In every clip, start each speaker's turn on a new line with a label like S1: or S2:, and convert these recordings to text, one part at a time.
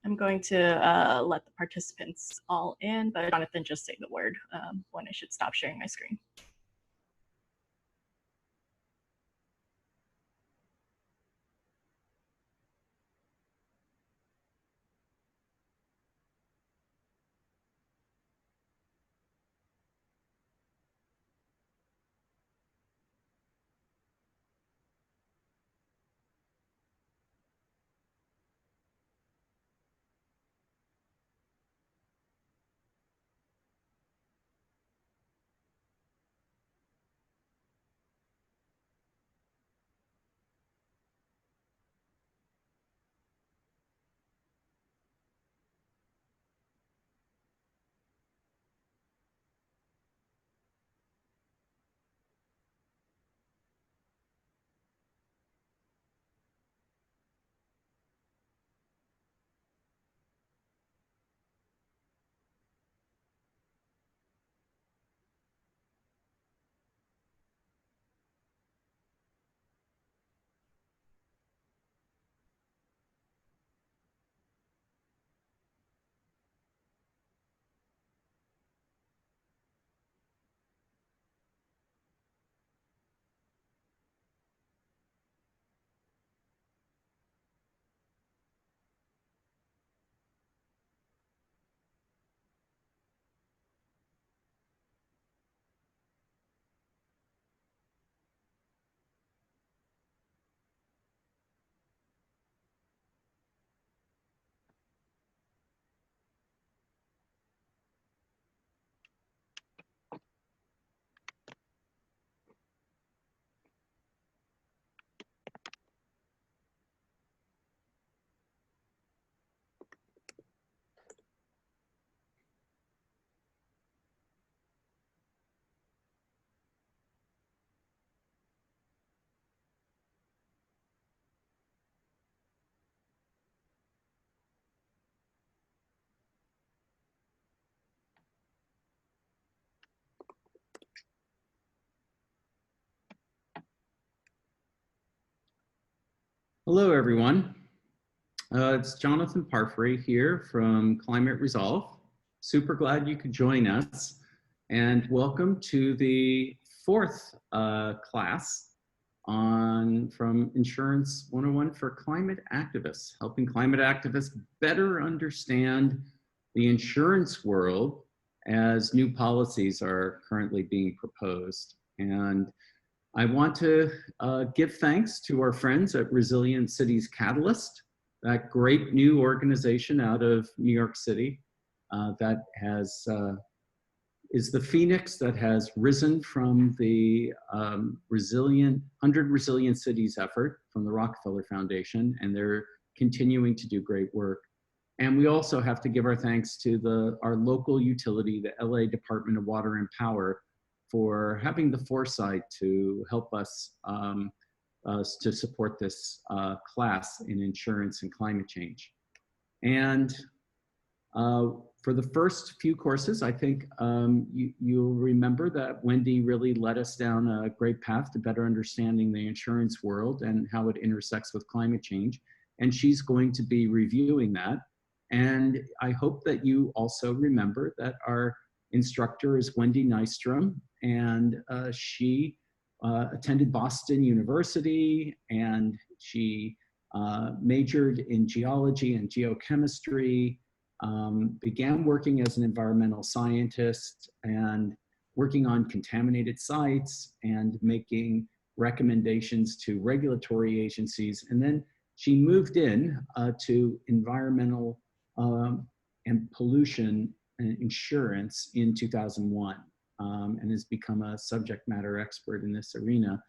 S1: I'm going to let the participants all in, but Jonathan, just say the word when I should stop sharing my screen.
S2: Hello, everyone. It's Jonathan Parfrey here from Climate Resolve. Super glad you could join us. And welcome to the fourth class from Insurance 101 for Climate Activists, helping climate activists better understand the insurance world as new policies are currently being proposed. And I want to give thanks to our friends at Resilient Cities Catalyst, that great new organization out of New York City that is the phoenix that has risen from the 100 Resilient Cities effort from the Rockefeller Foundation, and they're continuing to do great work. And we also have to give our thanks to our local utility, the LA Department of Water and Power, for having the foresight to help us to support this class in insurance and climate change. And for the first few courses, I think you'll remember that Wendy really led us down a great path to better understanding the insurance world and how it intersects with climate change. And she's going to be reviewing that. And I hope that you also remember that our instructor is Wendy Nystrom, and she attended Boston University, and she majored in geology and geochemistry, began working as an environmental scientist and working on contaminated sites and making recommendations to regulatory agencies. And then she moved in to environmental and pollution insurance in 2001 and has become a subject matter expert in this arena.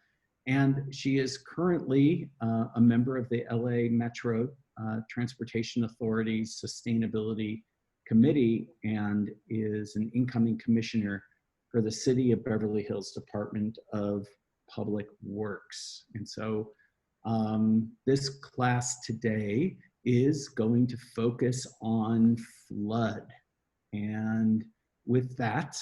S2: And she is currently a member of the LA Metro Transportation Authority's Sustainability Committee and is an incoming commissioner for the City of Beverly Hills Department of Public Works. And so this class today is going to focus on flood. And with that,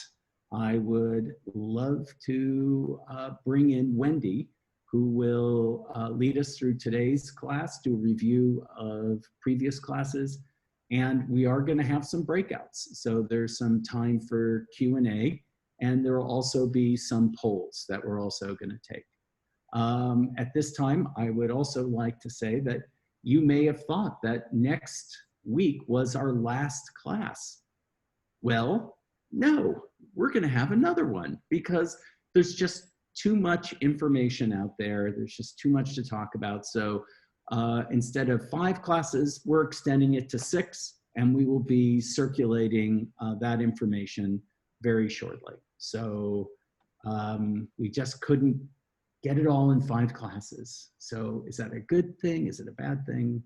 S2: I would love to bring in Wendy, who will lead us through today's class, do a review of previous classes, And we are going to have some breakouts. So there's some time for Q&A, and there will also be some polls that we're also going to take. At this time, I would also like to say that you may have thought that next week was our last class. Well, no, we're going to have another one because there's just too much information out there. There's just too much to talk about. So instead of 5 classes, we're extending it to 6, and we will be circulating that information very shortly. So we just couldn't get it all in 5 classes. So is that a good thing? Is it a bad thing?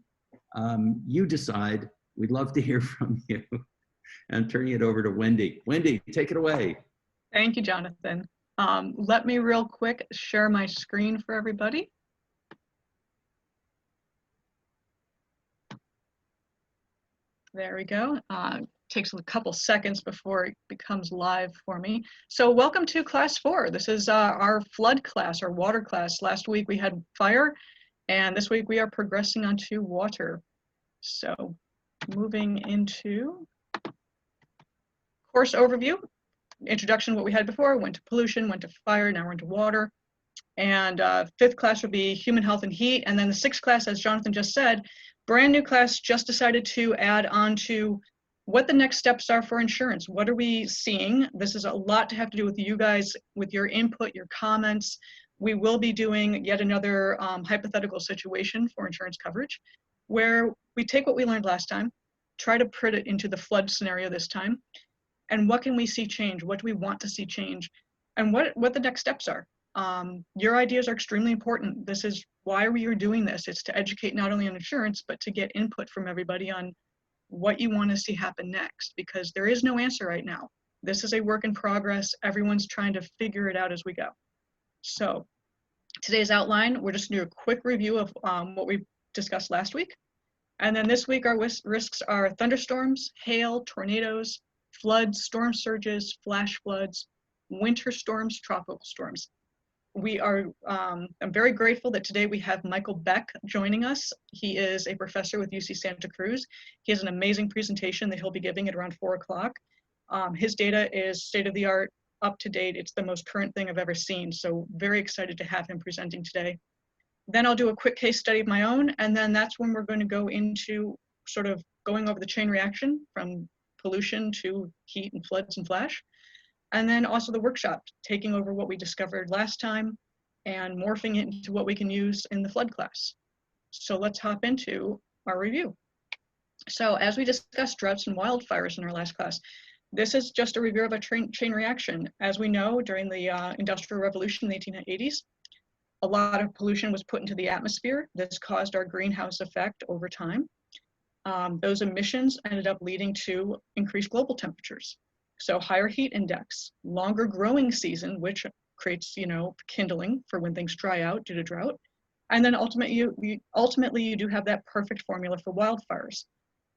S2: You decide. We'd love to hear from you. I'm turning it over to Wendy. Wendy, take it away.
S3: Thank you, Jonathan. Let me real quick share my screen for everybody. There we go. Takes a couple seconds before it becomes live for me. So welcome to class 4. This is our flood class, our water class. Last week we had fire, and this week we are progressing onto water. So moving into course overview, introduction, what we had before, went to pollution, went to fire, now we're into water. And 5th class would be human health and heat. And then the 6th class, as Jonathan just said, brand new class, just decided to add on to what the next steps are for insurance. What are we seeing? This is a lot to have to do with you guys, with your input, your comments. We will be doing yet another hypothetical situation for insurance coverage, where we take what we learned last time, try to put it into the flood scenario this time, and what can we see change? What do we want to see change? And what the next steps are. Your ideas are extremely important. This is why we are doing this. It's to educate not only on insurance, but to get input from everybody on what you want to see happen next, because there is no answer right now. This is a work in progress. Everyone's trying to figure it out as we go. So today's outline, we're just gonna do a quick review of what we discussed last week. And then this week, our risks are thunderstorms, hail, tornadoes, floods, storm surges, flash floods, winter storms, tropical storms. We are, I'm very grateful that today we have Michael Beck joining us. He is a professor with UC Santa Cruz. He has an amazing presentation that he'll be giving at around 4 o'clock. His data is state of the art, up to date. It's the most current thing I've ever seen. So very excited to have him presenting today. Then I'll do a quick case study of my own. And then that's when we're going to go into sort of going over the chain reaction from pollution to heat and floods and flash. And then also the workshop, taking over what we discovered last time and morphing it into what we can use in the flood class. So let's hop into our review. So as we discussed droughts and wildfires in our last class, this is just a review of a chain reaction. As we know, during the Industrial Revolution in the 1880s, a lot of pollution was put into the atmosphere. This caused our greenhouse effect over time. Those emissions ended up leading to increased global temperatures. So higher heat index, longer growing season, which creates, kindling for when things dry out due to drought. And then ultimately you do have that perfect formula for wildfires.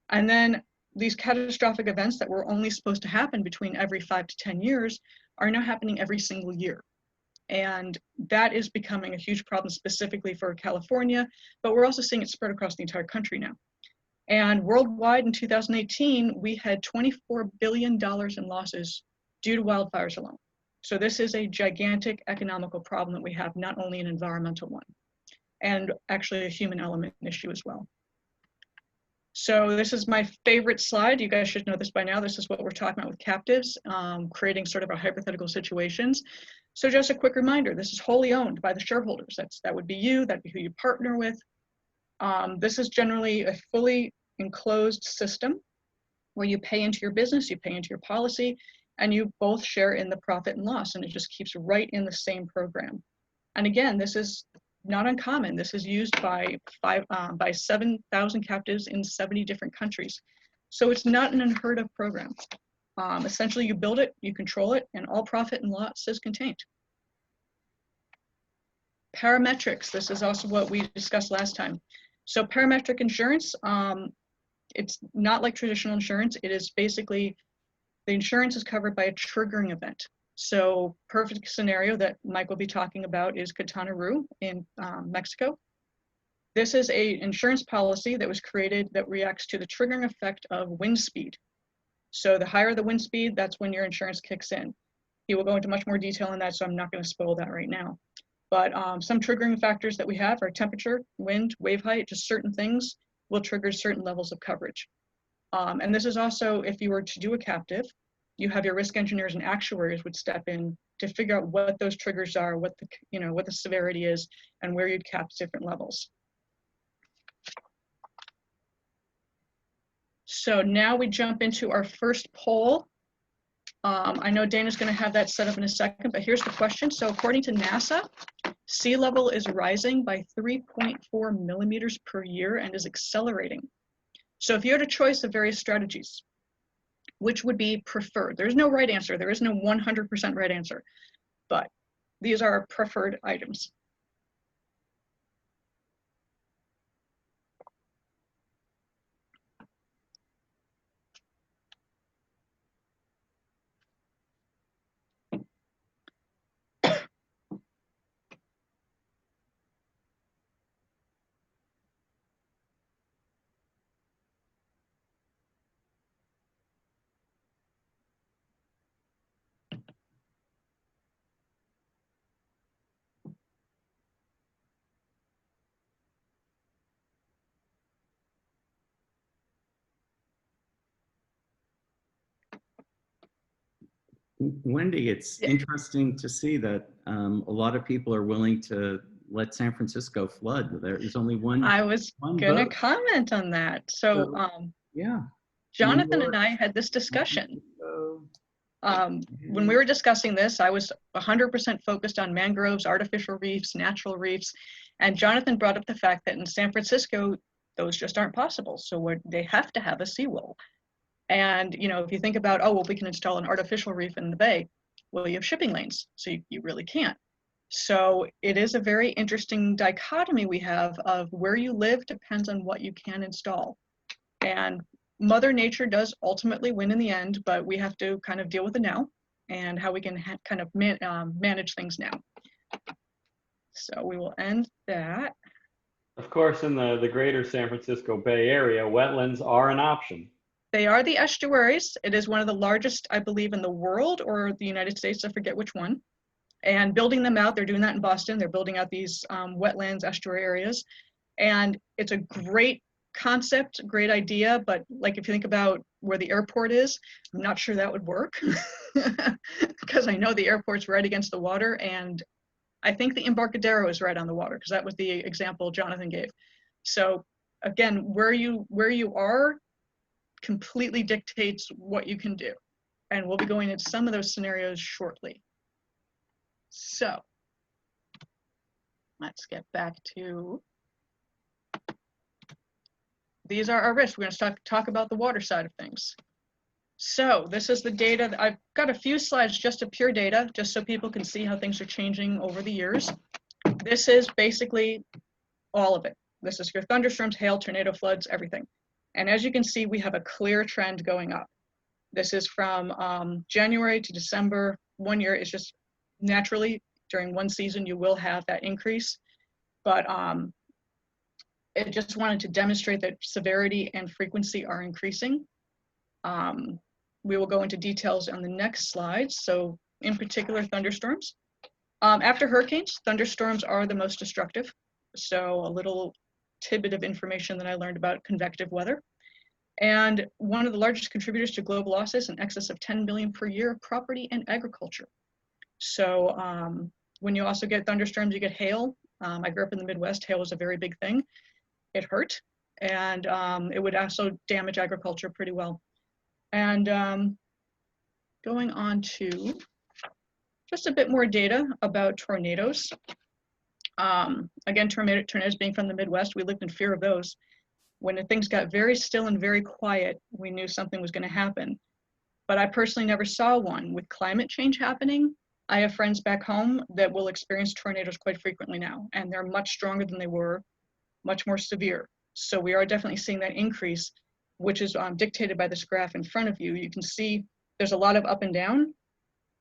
S3: And then these catastrophic events that were only supposed to happen between every 5 to 10 years are now happening every single year. And that is becoming a huge problem specifically for California, but we're also seeing it spread across the entire country now. And worldwide in 2018, we had $24 billion in losses due to wildfires alone. So this is a gigantic economical problem that we have, not only an environmental one, and actually a human element issue as well. So this is my favorite slide. You guys should know this by now. This is what we're talking about with captives, creating sort of a hypothetical situations. So just a quick reminder, this is wholly owned by the shareholders. That would be you, that'd be who you partner with. This is generally a fully enclosed system where you pay into your business, you pay into your policy, and you both share in the profit and loss, and it just keeps right in the same program. And again, this is not uncommon. This is used by 7,000 captives in 70 different countries. So it's not an unheard of program. Essentially, you build it, you control it, and all profit and loss is contained. Parametrics, this is also what we discussed last time. So parametric insurance, it's not like traditional insurance. It is basically, the insurance is covered by a triggering event. So perfect scenario that Mike will be talking about is Quintana Roo in Mexico. This is a insurance policy that was created that reacts to the triggering effect of wind speed. So the higher the wind speed, that's when your insurance kicks in. He will go into much more detail on that, so I'm not going to spoil that right now. But some triggering factors that we have are temperature, wind, wave height, just certain things will trigger certain levels of coverage. And this is also, if you were to do a captive, you have your risk engineers and actuaries would step in to figure out what those triggers are, what the severity is, and where you'd cap different levels. So now we jump into our first poll. I know Dana's going to have that set up in a second, but here's the question. So according to NASA, sea level is rising by 3.4 millimeters per year and is accelerating. So if you had a choice of various strategies, which would be preferred? There's no right answer. There is no 100% right answer, but these are preferred items.
S2: Wendy, it's interesting to see that a lot of people are willing to let San Francisco flood. There's only one.
S3: I was going to comment on that. So
S2: yeah,
S3: Jonathan and I had this discussion. When we were discussing this, I was 100% focused on mangroves, artificial reefs, natural reefs, and Jonathan brought up the fact that in San Francisco, those just aren't possible. So they have to have a seawall. And if you think about, oh, well, we can install an artificial reef in the bay. Well, you have shipping lanes, so you really can't. So it is a very interesting dichotomy we have of where you live depends on what you can install. And Mother Nature does ultimately win in the end, but we have to kind of deal with it now and how we can kind of manage things now. So we will end that.
S4: Of course, in the greater San Francisco Bay Area, wetlands are an option.
S3: They are the estuaries. It is one of the largest, I believe, in the world or the United States. I forget which one. And building them out, they're doing that in Boston. They're building out these wetlands, estuary areas. And it's a great concept, great idea. But like if you think about where the airport is, I'm not sure that would work because I know the airport's right against the water. And I think the Embarcadero is right on the water because that was the example Jonathan gave. So again, where you are completely dictates what you can do. And we'll be going into some of those scenarios shortly. So let's get back to, these are our risks. We're going to talk about the water side of things. So this is the data. I've got a few slides just of pure data, just so people can see how things are changing over the years. This is basically all of it. This is your thunderstorms, hail, tornado, floods, everything. And as you can see, we have a clear trend going up. This is from January to December. 1 year is just naturally during one season, you will have that increase. But it just wanted to demonstrate that severity and frequency are increasing. We will go into details on the next slide. So in particular, thunderstorms. After hurricanes, thunderstorms are the most destructive. So a little tidbit of information that I learned about convective weather. And one of the largest contributors to global losses, in excess of 10 billion per year, property and agriculture. So when you also get thunderstorms, you get hail. I grew up in the Midwest. Hail was a very big thing. It hurt, and it would also damage agriculture pretty well. And going on to just a bit more data about tornadoes. Again, tornadoes being from the Midwest, we lived in fear of those. When things got very still and very quiet, we knew something was going to happen. But I personally never saw one. With climate change happening, I have friends back home that will experience tornadoes quite frequently now, and they're much stronger than they were, much more severe. So we are definitely seeing that increase, which is dictated by this graph in front of you. You can see there's a lot of up and down,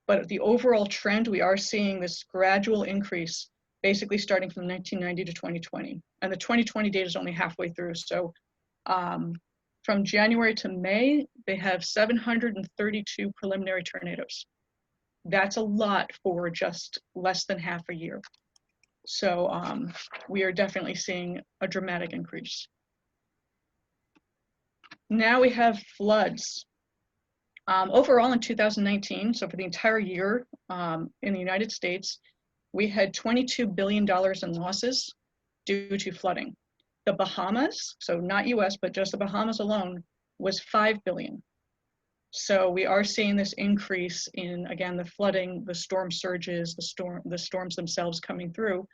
S3: but the overall trend, we are seeing this gradual increase basically starting from 1990 to 2020. And the 2020 data is only halfway through. So from January to May, they have 732 preliminary tornadoes. That's a lot for just less than half a year. So we are definitely seeing a dramatic increase. Now we have floods. Overall in 2019, so for the entire year in the United States, we had $22 billion in losses due to flooding. The Bahamas, so not US, but just the Bahamas alone, was $5 billion. So we are seeing this increase in, again, the flooding, the storm surges, the storms themselves coming through,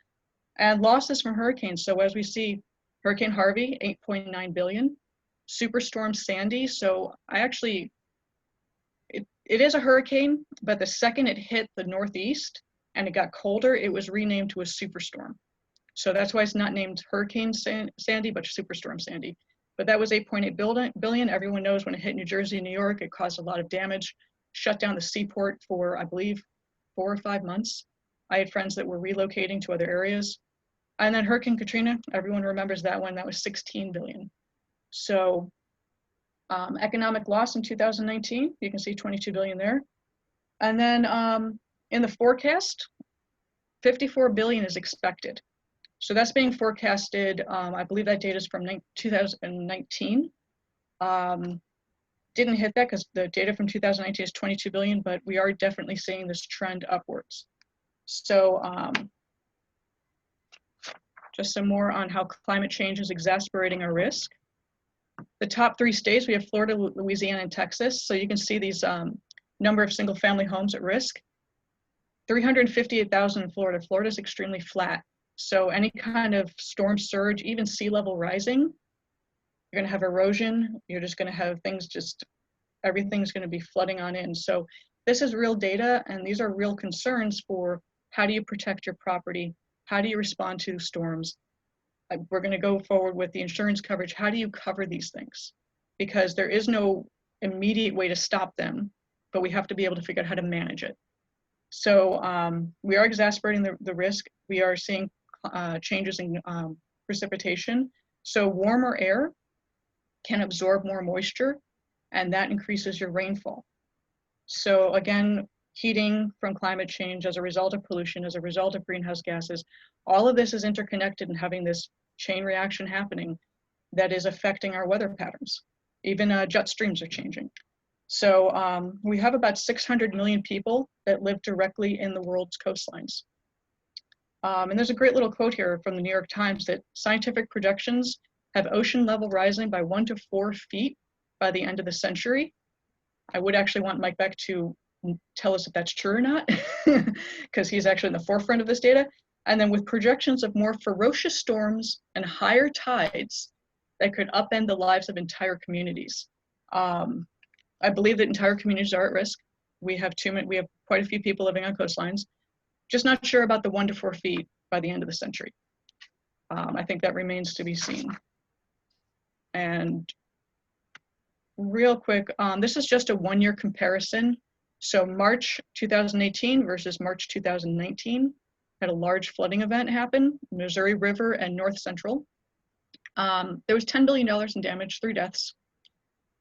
S3: and losses from hurricanes. So as we see, Hurricane Harvey, 8.9 billion, Superstorm Sandy. So it is a hurricane, but the second it hit the Northeast and it got colder, it was renamed to a superstorm. So that's why it's not named Hurricane Sandy, but Superstorm Sandy. But that was 8.8 billion. Everyone knows when it hit New Jersey and New York, it caused a lot of damage, shut down the seaport for, I believe, 4 or 5 months. I had friends that were relocating to other areas. And then Hurricane Katrina, everyone remembers that one, that was 16 billion. So economic loss in 2019, you can see 22 billion there. And then in the forecast, 54 billion is expected. So that's being forecasted. I believe that data is from 2019. Didn't hit that because the data from 2019 is 22 billion, but we are definitely seeing this trend upwards. So just some more on how climate change is exacerbating our risk. The top 3 states, we have Florida, Louisiana, and Texas. So you can see these number of single family homes at risk. 358,000 in Florida. Florida is extremely flat. So any kind of storm surge, even sea level rising, you're gonna have erosion. You're just gonna have things everything's gonna be flooding on in. So this is real data, and these are real concerns for how do you protect your property? How do you respond to storms? We're gonna go forward with the insurance coverage. How do you cover these things? Because there is no immediate way to stop them, but we have to be able to figure out how to manage it. So we are exacerbating the risk. We are seeing changes in precipitation. So warmer air can absorb more moisture, and that increases your rainfall. So again, heating from climate change as a result of pollution, as a result of greenhouse gases, all of this is interconnected and having this chain reaction happening that is affecting our weather patterns. Even jet streams are changing. So we have about 600 million people that live directly in the world's coastlines. And there's a great little quote here from the New York Times that scientific projections have ocean level rising by 1 to 4 feet by the end of the century. I would actually want Mike Beck to tell us if that's true or not, because he's actually in the forefront of this data. And then with projections of more ferocious storms and higher tides that could upend the lives of entire communities. I believe that entire communities are at risk. We have quite a few people living on coastlines. Just not sure about the 1 to 4 feet by the end of the century. I think that remains to be seen. And real quick, this is just a 1-year comparison. So March 2018 versus March 2019 had a large flooding event happen, Missouri River and North Central. There was $10 billion in damage, 3 deaths.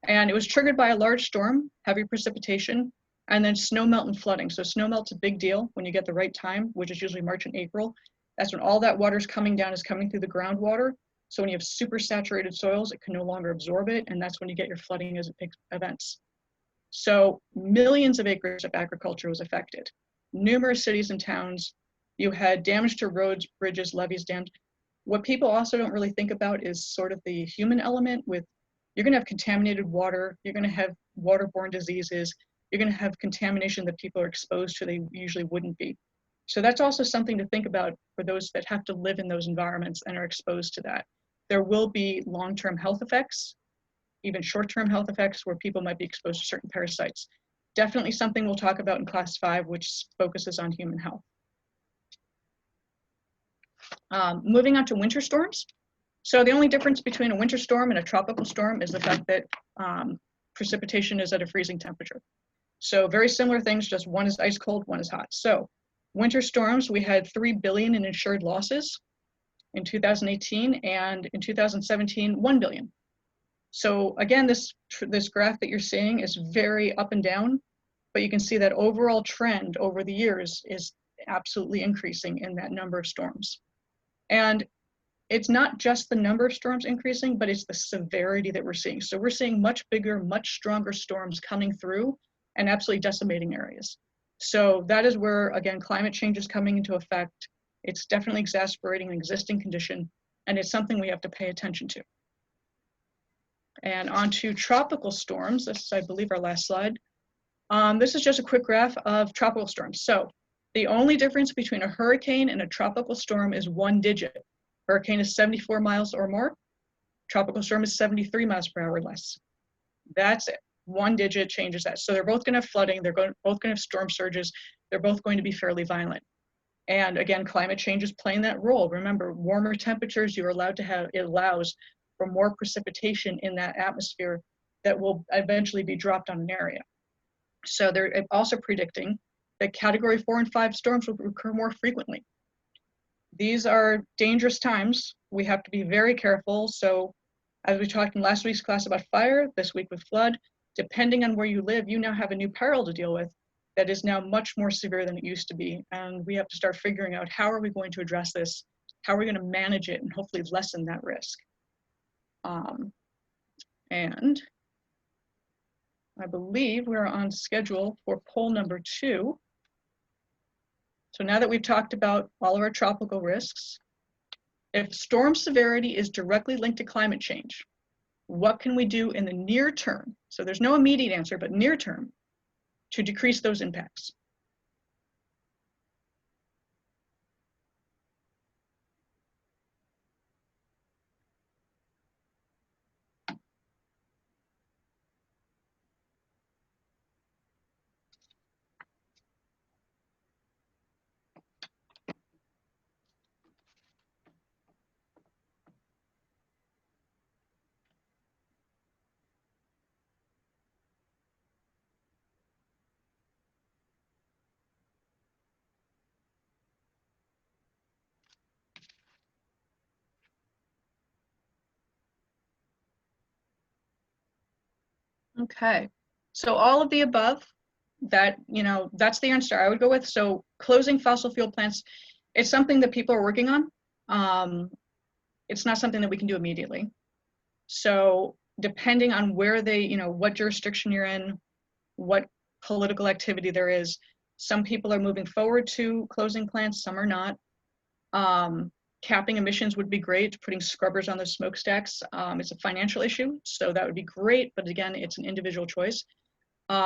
S3: And it was triggered by a large storm, heavy precipitation, and then snow melt and flooding. So snow melt's a big deal when you get the right time, which is usually March and April. That's when all that water's coming down, is coming through the groundwater. So when you have super saturated soils, it can no longer absorb it, and that's when you get your flooding events. So millions of acres of agriculture was affected. Numerous cities and towns. You had damage to roads, bridges, levees, dams. What people also don't really think about is sort of the human element with, you're gonna have contaminated water, you're gonna have waterborne diseases, you're gonna have contamination that people are exposed to they usually wouldn't be. So that's also something to think about for those that have to live in those environments and are exposed to that. There will be long-term health effects, even short-term health effects where people might be exposed to certain parasites. Definitely something we'll talk about in class 5, which focuses on human health. Moving on to winter storms. So the only difference between a winter storm and a tropical storm is the fact that precipitation is at a freezing temperature. So very similar things, just one is ice cold, one is hot. So Winter storms, we had 3 billion in insured losses in 2018, and in 2017, 1 billion. So again, this graph that you're seeing is very up and down, but you can see that overall trend over the years is absolutely increasing in that number of storms. And it's not just the number of storms increasing, but it's the severity that we're seeing. So we're seeing much bigger, much stronger storms coming through and absolutely decimating areas. So that is where, again, climate change is coming into effect. It's definitely exacerbating an existing condition, and it's something we have to pay attention to. And on to tropical storms. This is, I believe, our last slide. This is just a quick graph of tropical storms. So the only difference between a hurricane and a tropical storm is 1 digit. Hurricane is 74 miles or more. Tropical storm is 73 miles per hour or less. That's it. 1 digit changes that. So they're both going to have flooding. They're both going to have storm surges. They're both going to be fairly violent. And again, climate change is playing that role. Remember, warmer temperatures, you're allowed to have, it allows for more precipitation in that atmosphere that will eventually be dropped on an area. So they're also predicting that Category 4 and 5 storms will occur more frequently. These are dangerous times. We have to be very careful. So as we talked in last week's class about fire, this week with flood, depending on where you live, you now have a new peril to deal with that is now much more severe than it used to be. And we have to start figuring out, how are we going to address this? How are we going to manage it and hopefully lessen that risk? And I believe we're on schedule for poll number 2. So now that we've talked about all of our tropical risks, if storm severity is directly linked to climate change, what can we do in the near term? So there's no immediate answer, but near term, to decrease those impacts. Okay, so all of the above, that, that's the answer I would go with. So closing fossil fuel plants, it's something that people are working on. It's not something that we can do immediately. So depending on where they, what jurisdiction you're in, what political activity there is, some people are moving forward to closing plants, some are not. Capping emissions would be great, putting scrubbers on the smokestacks. It's a financial issue, so that would be great, but again, it's an individual choice.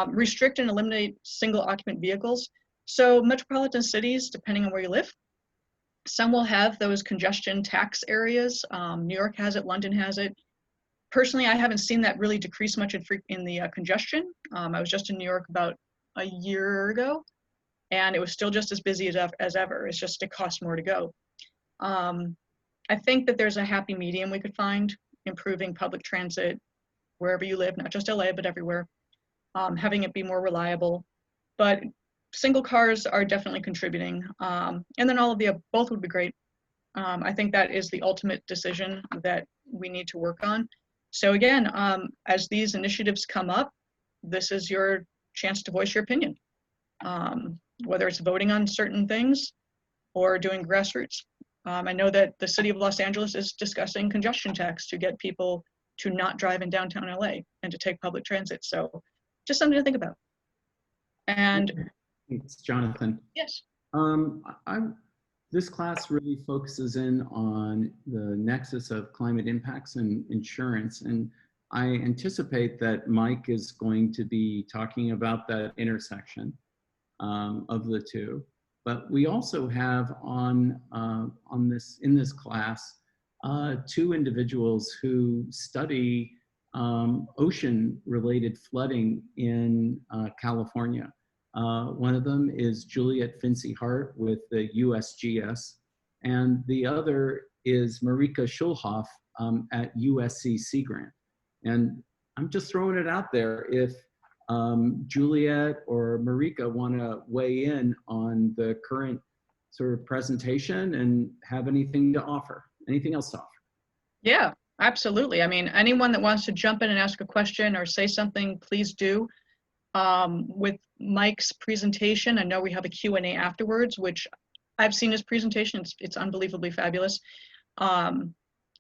S3: Restrict and eliminate single occupant vehicles. So metropolitan cities, depending on where you live, some will have those congestion tax areas. New York has it, London has it. Personally, I haven't seen that really decrease much in the congestion. I was just in New York about a year ago, and it was still just as busy as ever. It's just it costs more to go. I think that there's a happy medium we could find, improving public transit wherever you live, not just LA, but everywhere, having it be more reliable. But single cars are definitely contributing. And then all of the both would be great. I think that is the ultimate decision that we need to work on. So again, as these initiatives come up, this is your chance to voice your opinion, whether it's voting on certain things or doing grassroots. I know that the city of Los Angeles is discussing congestion tax to get people to not drive in downtown LA and to take public transit. So just something to think about. And
S2: thanks, Jonathan.
S3: yes.
S2: This class really focuses in on the nexus of climate impacts and insurance. And I anticipate that Mike is going to be talking about that intersection of the two. But we also have in this class 2 individuals who study ocean-related flooding in California. One of them is Juliet Fincy-Hart with the USGS, and the other is Marika Schulhoff at USC Sea Grant. And I'm just throwing it out there. If Juliet or Marika want to weigh in on the current sort of presentation and have anything to offer, anything else to offer?
S3: Yeah, absolutely. I mean, anyone that wants to jump in and ask a question or say something, please do. With Mike's presentation, I know we have a Q&A afterwards, which I've seen his presentation. It's unbelievably fabulous.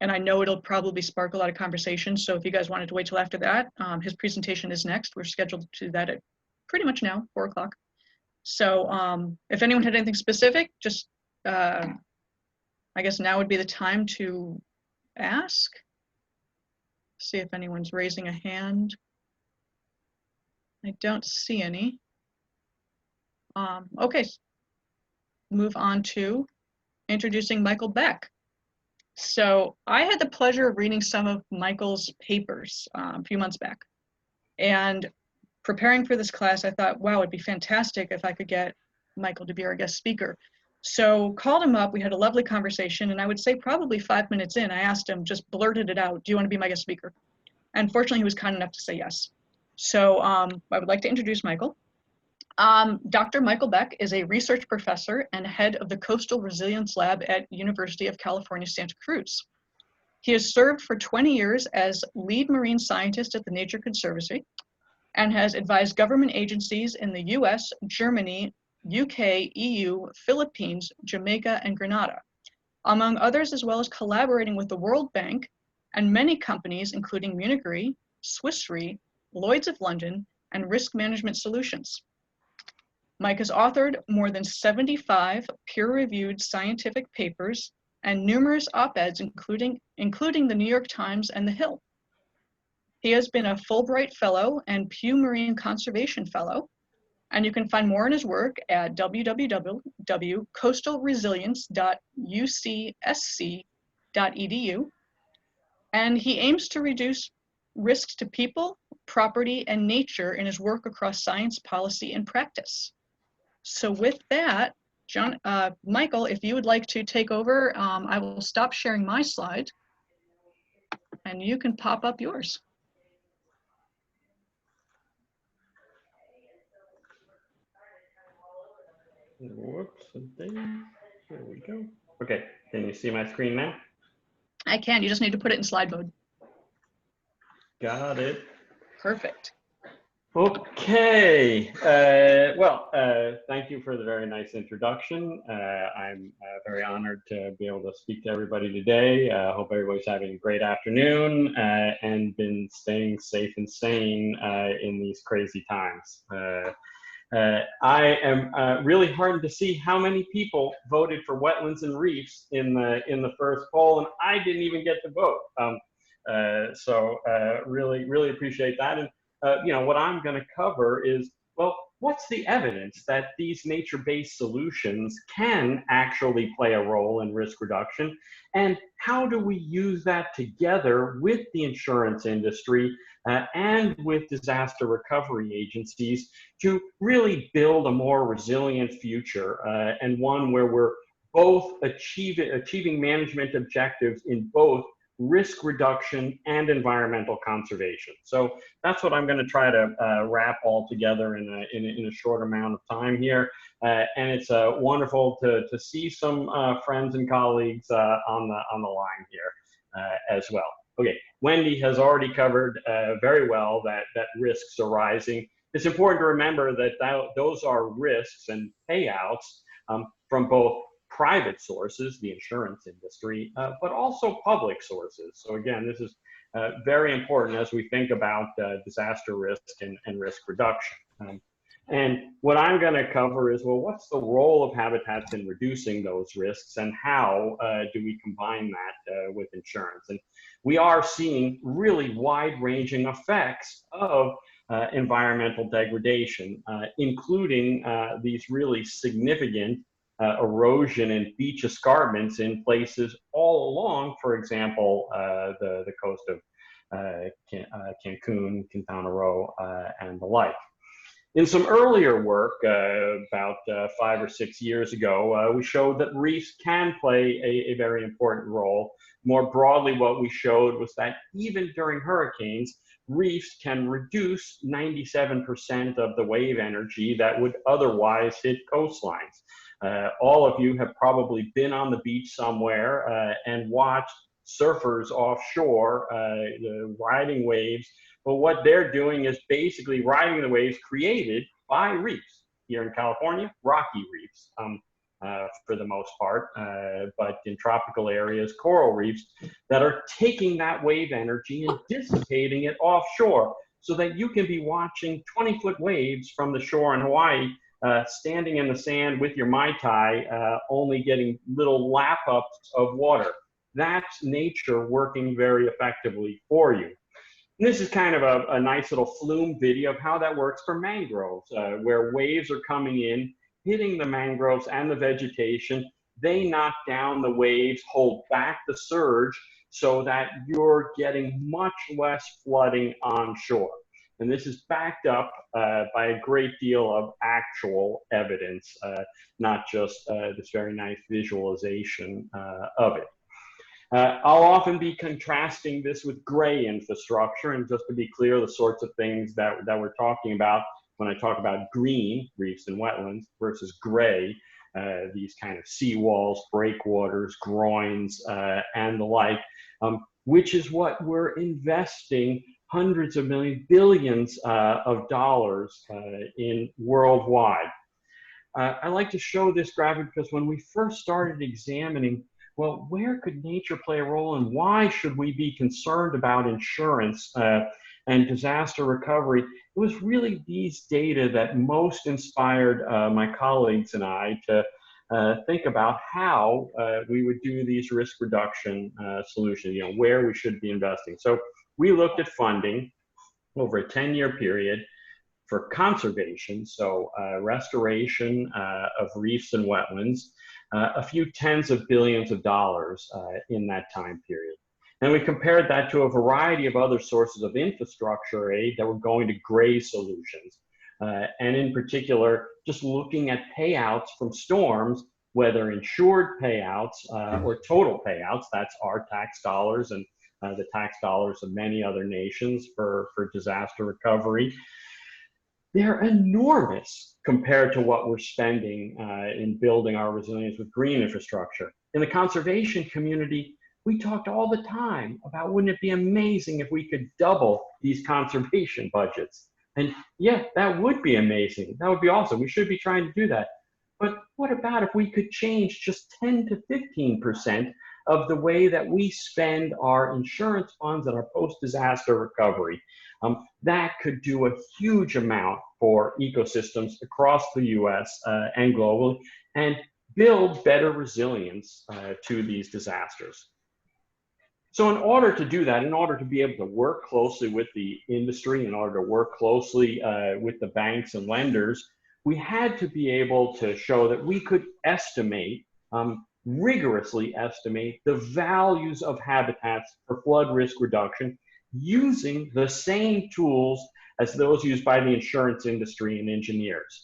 S3: And I know it'll probably spark a lot of conversation. So if you guys wanted to wait till after that, his presentation is next. We're scheduled to do that at pretty much now, 4 o'clock. So if anyone had anything specific, just I guess now would be the time to ask. See if anyone's raising a hand. I don't see any. Okay, move on to introducing Michael Beck. So I had the pleasure of reading some of Michael's papers a few months back. And preparing for this class, I thought, wow, it'd be fantastic if I could get Michael to be our guest speaker. So called him up, we had a lovely conversation, and I would say probably 5 minutes in, I asked him, just blurted it out, do you want to be my guest speaker? And fortunately, he was kind enough to say yes. So I would like to introduce Michael. Dr. Michael Beck is a research professor and head of the Coastal Resilience Lab at University of California, Santa Cruz. He has served for 20 years as lead marine scientist at the Nature Conservancy and has advised government agencies in the US, Germany, UK, EU, Philippines, Jamaica, and Grenada, among others, as well as collaborating with the World Bank and many companies, including Munich Re, Swiss Re, Lloyd's of London, and Risk Management Solutions. Mike has authored more than 75 peer-reviewed scientific papers and numerous op-eds, including the New York Times and The Hill. He has been a Fulbright Fellow and Pew Marine Conservation Fellow, and you can find more on his work at www.coastalresilience.ucsc.edu. And he aims to reduce risks to people, property, and nature in his work across science, policy, and practice. So with that, Michael, if you would like to take over, I will stop sharing my slide and you can pop up yours.
S4: Whoops, there we go. Okay, can you see my screen now?
S3: I can, you just need to put it in slide mode.
S4: Got it.
S3: Perfect.
S4: Okay, thank you for the very nice introduction. I'm very honored to be able to speak to everybody today. I hope everybody's having a great afternoon and been staying safe and sane in these crazy times. I am really heartened to see how many people voted for wetlands and reefs in the first poll, and I didn't even get to vote. Really appreciate that. And what I'm going to cover is, well, what's the evidence that these nature-based solutions can actually play a role in risk reduction? And how do we use that together with the insurance industry and with disaster recovery agencies to really build a more resilient future and one where we're both achieving management objectives in both risk reduction and environmental conservation. So that's what I'm going to try to wrap all together in a short amount of time here. And it's wonderful to see some friends and colleagues on the line here as well. Okay, Wendy has already covered very well that risks are rising. It's important to remember that those are risks and payouts from both private sources, the insurance industry, but also public sources. So again, this is very important as we think about disaster risk and risk reduction. And what I'm going to cover is, well, what's the role of habitats in reducing those risks, and how do we combine that with insurance? And we are seeing really wide-ranging effects of environmental degradation, including these really significant erosion and beach escarpments in places all along, for example, the coast of Cancun, Quintana Roo, and the like. In some earlier work, about 5 or 6 years ago, we showed that reefs can play a very important role. More broadly, what we showed was that even during hurricanes, reefs can reduce 97% of the wave energy that would otherwise hit coastlines. All of you have probably been on the beach somewhere and watched surfers offshore riding waves. But what they're doing is basically riding the waves created by reefs. Here in California, rocky reefs for the most part, but in tropical areas, coral reefs that are taking that wave energy and dissipating it offshore so that you can be watching 20-foot waves from the shore in Hawaii, standing in the sand with your Mai Tai, only getting little lap-ups of water. That's nature working very effectively for you. And this is kind of a nice little flume video of how that works for mangroves, where waves are coming in, hitting the mangroves and the vegetation. They knock down the waves, hold back the surge so that you're getting much less flooding on shore. And this is backed up by a great deal of actual evidence, not just this very nice visualization of it. I'll often be contrasting this with gray infrastructure, and just to be clear, the sorts of things that we're talking about when I talk about green reefs and wetlands versus gray, these kind of seawalls, breakwaters, groins, and the like, which is what we're investing hundreds of millions, billions of dollars in worldwide. I like to show this graphic because when we first started examining, well, where could nature play a role and why should we be concerned about insurance and disaster recovery? It was really these data that most inspired my colleagues and I to think about how we would do these risk reduction solutions, you know, where we should be investing. So we looked at funding over a 10-year period for conservation, so restoration of reefs and wetlands, a few tens of billions of dollars in that time period. And we compared that to a variety of other sources of infrastructure aid that were going to gray solutions. And in particular, just looking at payouts from storms, whether insured payouts or total payouts, that's our tax dollars and the tax dollars of many other nations for disaster recovery. They're enormous compared to what we're spending in building our resilience with green infrastructure. In the conservation community, we talked all the time about wouldn't it be amazing if we could double these conservation budgets? And yeah, that would be amazing. That would be awesome. We should be trying to do that. But what about if we could change just 10 to 15% of the way that we spend our insurance funds and our post-disaster recovery? That could do a huge amount for ecosystems across the US and globally and build better resilience to these disasters. So in order to do that, in order to be able to work closely with the industry, in order to work closely with the banks and lenders, we had to be able to show that we could estimate, rigorously estimate the values of habitats for flood risk reduction using the same tools as those used by the insurance industry and engineers.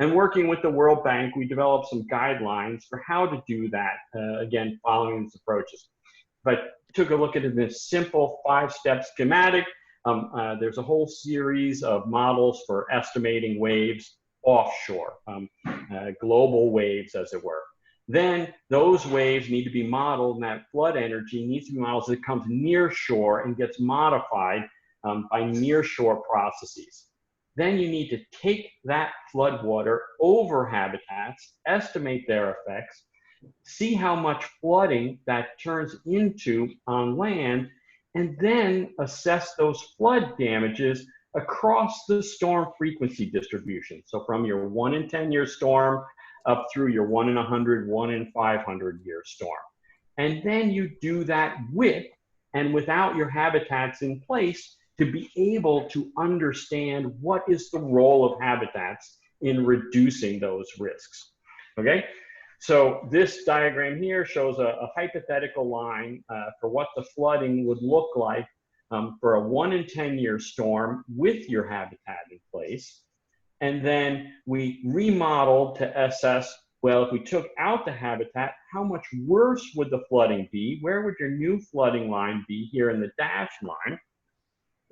S4: And working with the World Bank, we developed some guidelines for how to do that, again, following these approaches. But took a look at this simple 5-step schematic. There's a whole series of models for estimating waves offshore, global waves, as it were. Then those waves need to be modeled, and that flood energy needs to be modeled as it comes near shore and gets modified by near shore processes. Then you need to take that flood water over habitats, estimate their effects, see how much flooding that turns into on land, and then assess those flood damages across the storm frequency distribution. So from your 1 in 10 year storm up through your 1 in 100, 1 in 500 year storm. And then you do that with and without your habitats in place to be able to understand what is the role of habitats in reducing those risks, okay? So this diagram here shows a hypothetical line for what the flooding would look like for a 1 in 10 year storm with your habitat in place. And then we remodeled to assess, well, if we took out the habitat, how much worse would the flooding be? Where would your new flooding line be here in the dashed line?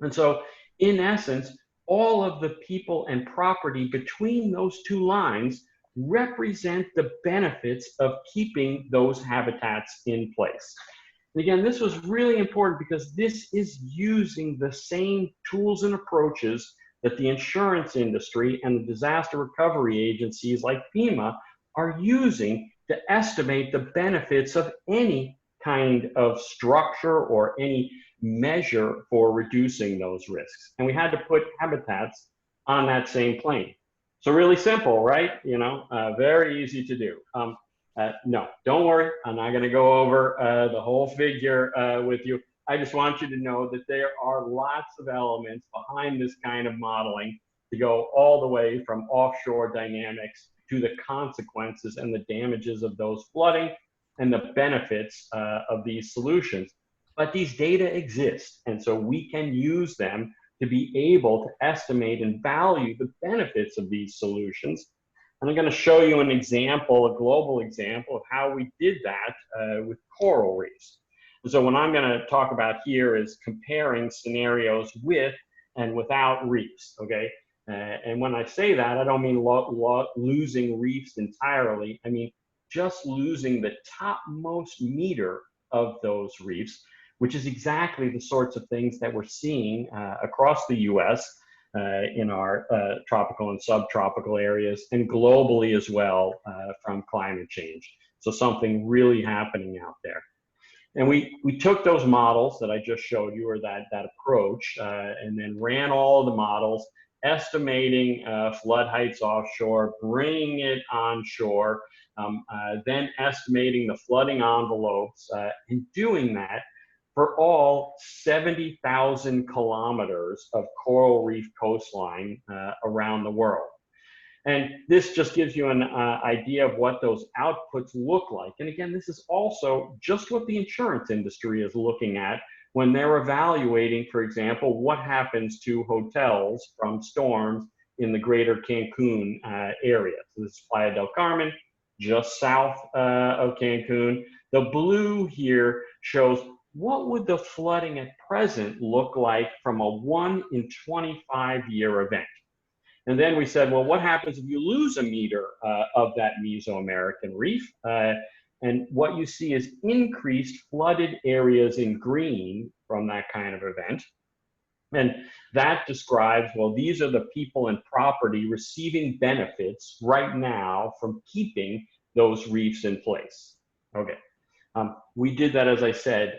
S4: And so, in essence, all of the people and property between those two lines represent the benefits of keeping those habitats in place. And again, this was really important because this is using the same tools and approaches that the insurance industry and the disaster recovery agencies like FEMA are using to estimate the benefits of any kind of structure or any measure for reducing those risks. And we had to put habitats on that same plane. So really simple, right? You know, very easy to do. No, don't worry. I'm not going to go over the whole figure with you. I just want you to know that there are lots of elements behind this kind of modeling to go all the way from offshore dynamics to the consequences and the damages of those flooding and the benefits of these solutions. But these data exist, and so we can use them to be able to estimate and value the benefits of these solutions. And I'm going to show you an example, a global example of how we did that with coral reefs. And so what I'm going to talk about here is comparing scenarios with and without reefs, okay? And when I say that, I don't mean losing reefs entirely. I mean just losing the topmost meter of those reefs, which is exactly the sorts of things that we're seeing across the US in our tropical and subtropical areas, and globally as well from climate change. So something really happening out there. And we took those models that I just showed you, or that approach, and then ran all of the models, estimating flood heights offshore, bringing it onshore, then estimating the flooding envelopes, and doing that for all 70,000 kilometers of coral reef coastline around the world. And this just gives you an idea of what those outputs look like. And again, this is also just what the insurance industry is looking at when they're evaluating, for example, what happens to hotels from storms in the greater Cancun area. So this is Playa del Carmen, just south of Cancun. The blue here shows what would the flooding at present look like from a 1 in 25 year event. And then we said, well, what happens if you lose a meter of that Mesoamerican reef? And what you see is increased flooded areas in green from that kind of event. And that describes, well, these are the people and property receiving benefits right now from keeping those reefs in place. Okay. We did that, as I said,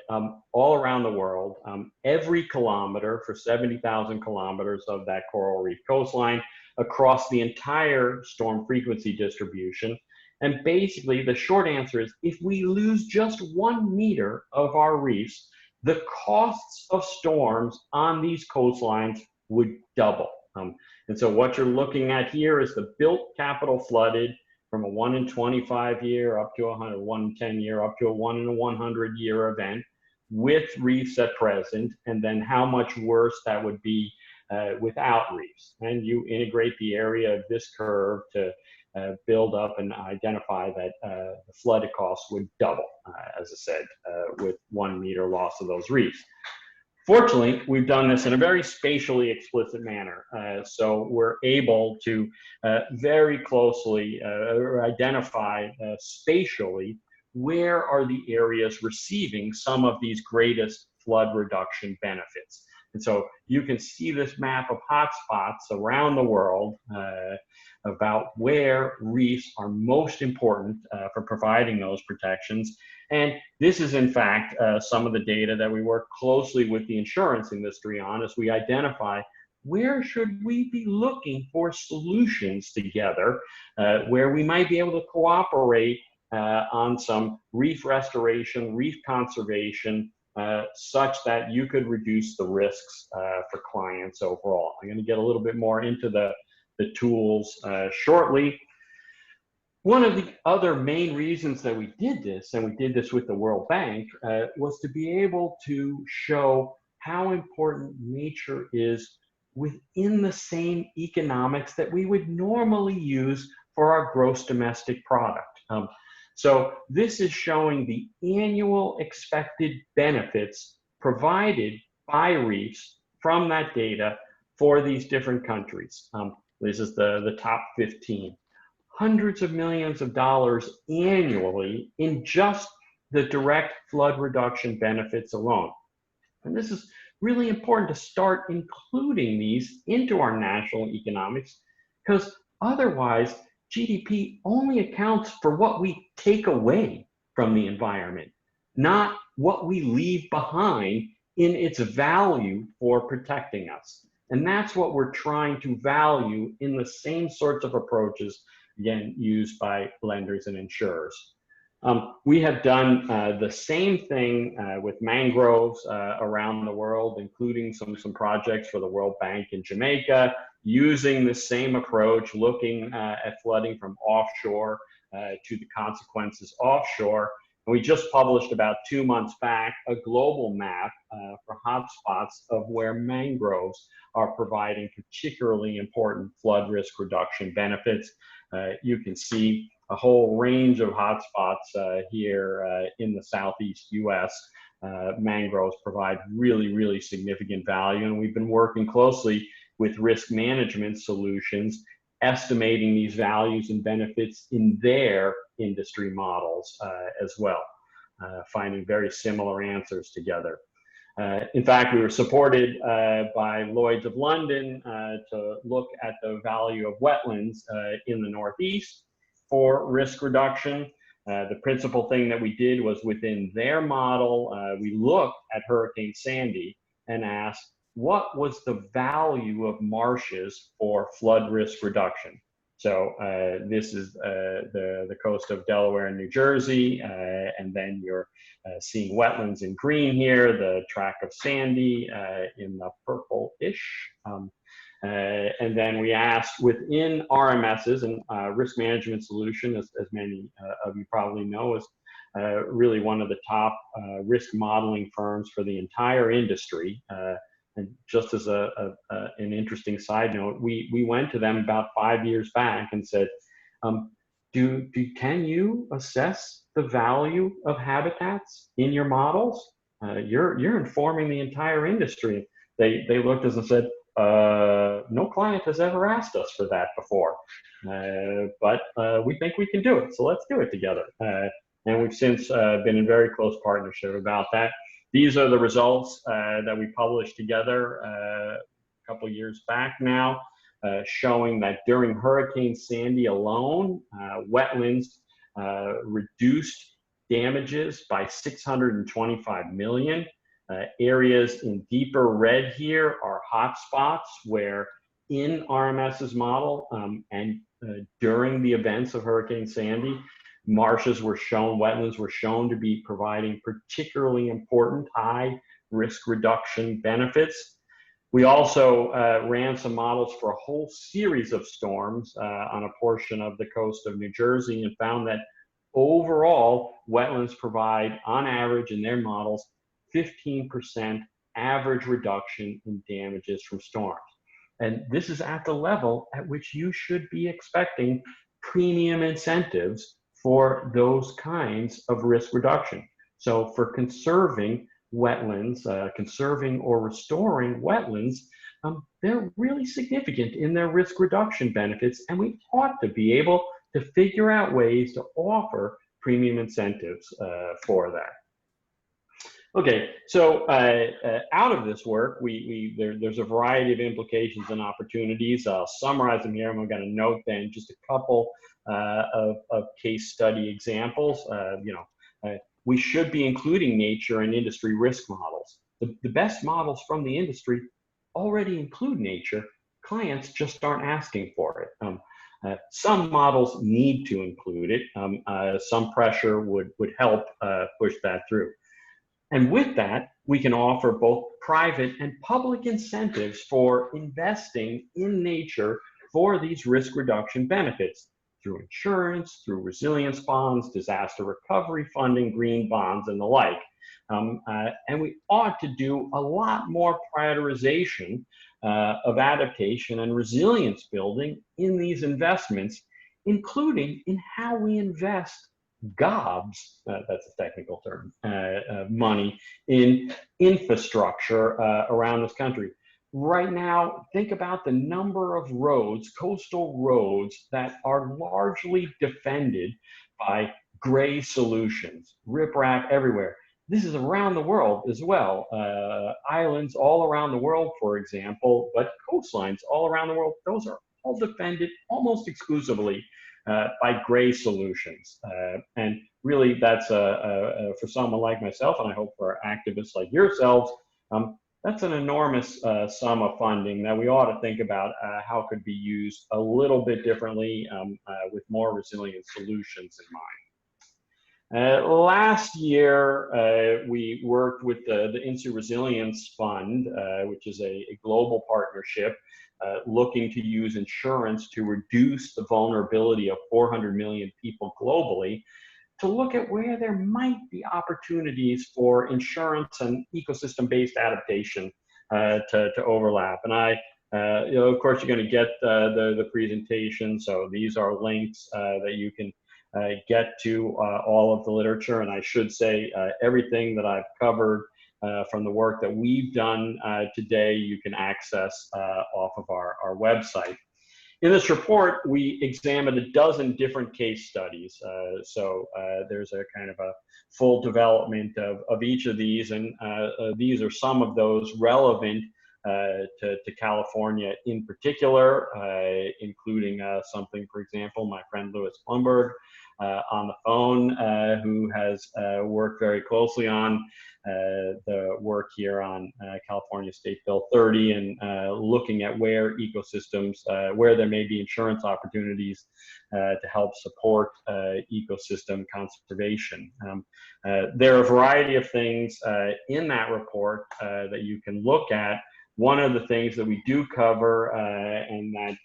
S4: all around the world, every kilometer for 70,000 kilometers of that coral reef coastline across the entire storm frequency distribution. And basically, the short answer is, if we lose just 1 meter of our reefs, the costs of storms on these coastlines would double. And so what you're looking at here is the built capital flooded from a 1 in 25 year up to a 1 in 10 year up to a 1 in 100 year event with reefs at present, and then how much worse that would be without reefs. And you integrate the area of this curve to build up and identify that the flooded costs would double, as I said, with 1 meter loss of those reefs. Fortunately, we've done this in a very spatially explicit manner. So we're able to very closely identify spatially where are the areas receiving some of these greatest flood reduction benefits. And so you can see this map of hotspots around the world about where reefs are most important for providing those protections. And this is, in fact, some of the data that we work closely with the insurance industry on as we identify where should we be looking for solutions together where we might be able to cooperate on some reef restoration, reef conservation, such that you could reduce the risks for clients overall. I'm going to get a little bit more into the tools shortly. One of the other main reasons that we did this, and we did this with the World Bank, was to be able to show how important nature is within the same economics that we would normally use for our gross domestic product. So this is showing the annual expected benefits provided by reefs from that data for these different countries. This is the top 15. Hundreds of millions of dollars annually in just the direct flood reduction benefits alone. And this is really important to start including these into our national economics, because otherwise GDP only accounts for what we take away from the environment, not what we leave behind in its value for protecting us. And that's what we're trying to value in the same sorts of approaches, again, used by lenders and insurers. We have done the same thing with mangroves around the world, including some projects for the World Bank in Jamaica, using the same approach, looking at flooding from offshore to the consequences offshore. And we just published about 2 months back a global map for hotspots of where mangroves are providing particularly important flood risk reduction benefits. You can see a whole range of hotspots here in the Southeast US. Mangroves provide really, really significant value, and we've been working closely with risk management solutions, estimating these values and benefits in their industry models as well, finding very similar answers together. In fact, we were supported by Lloyd's of London to look at the value of wetlands in the Northeast for risk reduction. The principal thing that we did was within their model, we looked at Hurricane Sandy and asked, what was the value of marshes for flood risk reduction? So this is the coast of Delaware and New Jersey, and then you're seeing wetlands in green here, the track of Sandy in the purple-ish. And then we asked within RMSs, and risk management solution, as many of you probably know, is really one of the top risk modeling firms for the entire industry. And just as an interesting side note, we went to them about 5 years back and said, can you assess the value of habitats in your models? You're informing the entire industry. They looked at us and said, no client has ever asked us for that before, but we think we can do it, so let's do it together. And we've since been in very close partnership about that. These are the results that we published together a couple years back now, showing that during Hurricane Sandy alone, wetlands reduced damages by 625 million. Areas in deeper red here are hotspots where in RMS's model and during the events of Hurricane Sandy, marshes were shown, wetlands were shown to be providing particularly important high risk reduction benefits. We also ran some models for a whole series of storms on a portion of the coast of New Jersey and found that overall wetlands provide on average in their models 15% average reduction in damages from storms. And this is at the level at which you should be expecting premium incentives for those kinds of risk reduction. So for conserving wetlands, conserving or restoring wetlands, they're really significant in their risk reduction benefits, and we ought to be able to figure out ways to offer premium incentives for that. Okay, so out of this work, there's a variety of implications and opportunities. I'll summarize them here. I'm going to note then just a couple of case study examples. We should be including nature and industry risk models. The best models from the industry already include nature. Clients just aren't asking for it. Some models need to include it. Some pressure would help push that through. And with that, we can offer both private and public incentives for investing in nature for these risk reduction benefits through insurance, through resilience bonds, disaster recovery funding, green bonds, and the like. And we ought to do a lot more prioritization of adaptation and resilience building in these investments, including in how we invest gobs, that's a technical term, money in infrastructure around this country. Right now, think about the number of roads, coastal roads, that are largely defended by gray solutions, riprap everywhere. This is around the world as well. Islands all around the world, for example, but coastlines all around the world, those are all defended almost exclusively by gray solutions. And really that's for someone like myself, and I hope for activists like yourselves, that's an enormous sum of funding that we ought to think about how it could be used a little bit differently with more resilient solutions in mind. Last year, we worked with the INSU Resilience Fund, which is a global partnership looking to use insurance to reduce the vulnerability of 400 million people globally, to look at where there might be opportunities for insurance and ecosystem-based adaptation to overlap. And of course, you're going to get the presentation. So these are links that you can get to all of the literature. And I should say everything that I've covered from the work that we've done today, you can access off of our website. In this report, we examined a dozen different case studies. So there's a kind of a full development of each of these, and these are some of those relevant to California in particular, including something, for example, my friend Louis Plumberg on the phone, who has worked very closely on the work here on California State Bill 30 and looking at where ecosystems, where there may be insurance opportunities to help support ecosystem conservation. There are a variety of things in that report that you can look at. One of the things that we do cover and that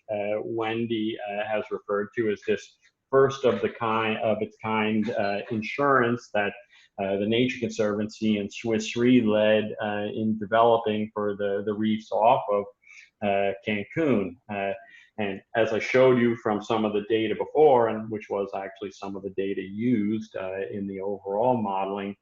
S4: Wendy has referred to is this first of its kind insurance that the Nature Conservancy and Swiss Re led in developing for the reefs off of Cancun. And as I showed you from some of the data before, and which was actually some of the data used in the overall modeling,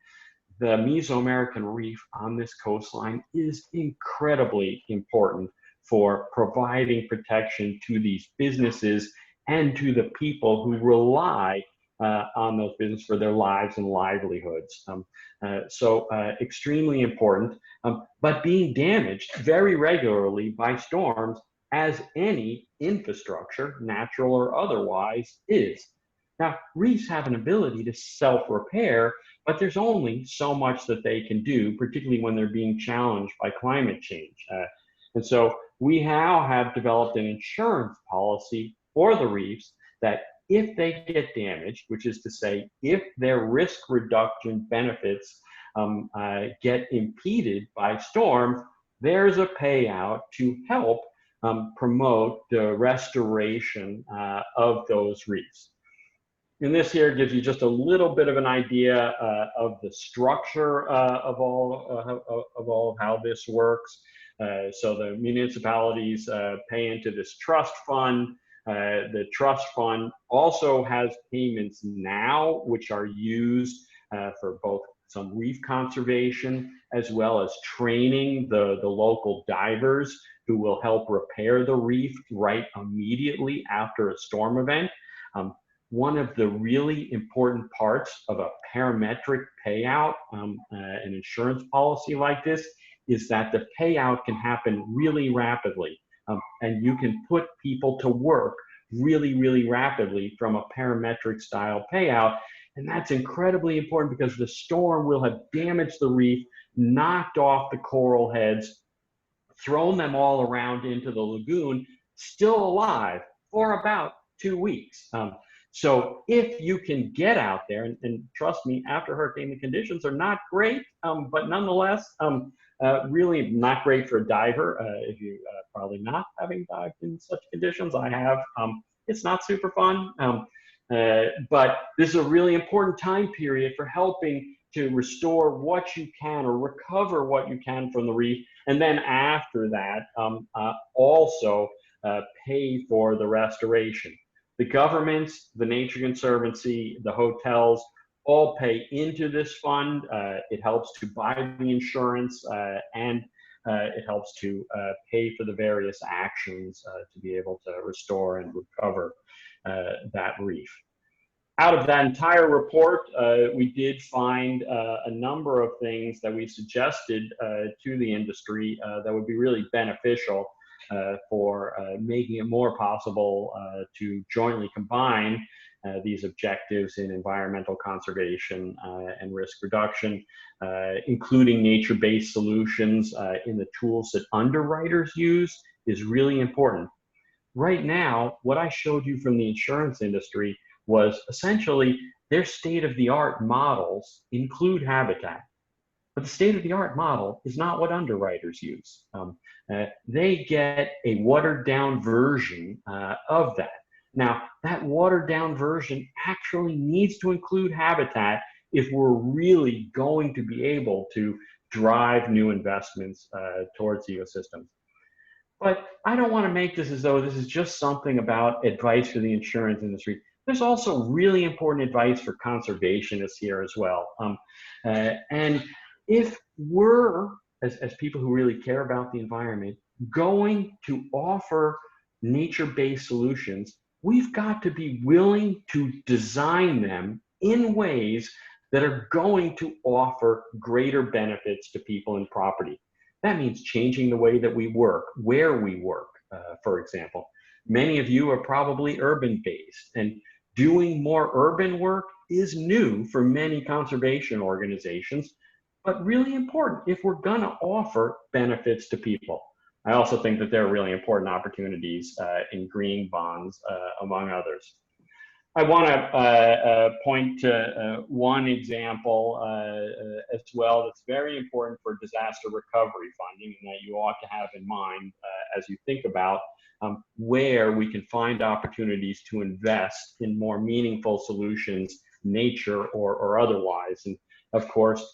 S4: the Mesoamerican reef on this coastline is incredibly important for providing protection to these businesses and to the people who rely on those businesses for their lives and livelihoods. So extremely important, but being damaged very regularly by storms, as any infrastructure, natural or otherwise, is. Now, reefs have an ability to self-repair, but there's only so much that they can do, particularly when they're being challenged by climate change. And so we now have developed an insurance policy for the reefs that if they get damaged, which is to say, if their risk reduction benefits get impeded by storms, there's a payout to help promote the restoration of those reefs. And this here gives you just a little bit of an idea of the structure of all of how this works. So the municipalities pay into this trust fund. The trust fund also has payments now, which are used for both some reef conservation as well as training the local divers who will help repair the reef right immediately after a storm event. One of the really important parts of a parametric payout, an insurance policy like this, is that the payout can happen really rapidly. And you can put people to work really, really rapidly from a parametric style payout. And that's incredibly important because the storm will have damaged the reef, knocked off the coral heads, thrown them all around into the lagoon, still alive for about 2 weeks. So if you can get out there, and trust me, after hurricane, the conditions are not great, but nonetheless, really not great for a diver. If you probably not having dived in such conditions, I have. It's not super fun, but this is a really important time period for helping to restore what you can or recover what you can from the reef, and then after that, also pay for the restoration. The governments, the Nature Conservancy, the hotels all pay into this fund. It helps to buy the insurance and it helps to pay for the various actions to be able to restore and recover that reef. Out of that entire report, we did find a number of things that we suggested to the industry that would be really beneficial for making it more possible to jointly combine these objectives in environmental conservation and risk reduction, including nature-based solutions in the tools that underwriters use is really important. Right now, what I showed you from the insurance industry was essentially their state-of-the-art models include habitat. But the state-of-the-art model is not what underwriters use. They get a watered-down version of that. Now, that watered-down version actually needs to include habitat if we're really going to be able to drive new investments towards ecosystems. But I don't want to make this as though this is just something about advice for the insurance industry. There's also really important advice for conservationists here as well. And if we're, as people who really care about the environment, going to offer nature-based solutions, we've got to be willing to design them in ways that are going to offer greater benefits to people and property. That means changing the way that we work, where we work, for example. Many of you are probably urban-based, and doing more urban work is new for many conservation organizations, but really important if we're going to offer benefits to people. I also think that there are really important opportunities in green bonds, among others. I want to point to one example as well that's very important for disaster recovery funding, and that you ought to have in mind as you think about where we can find opportunities to invest in more meaningful solutions, nature or otherwise. And of course,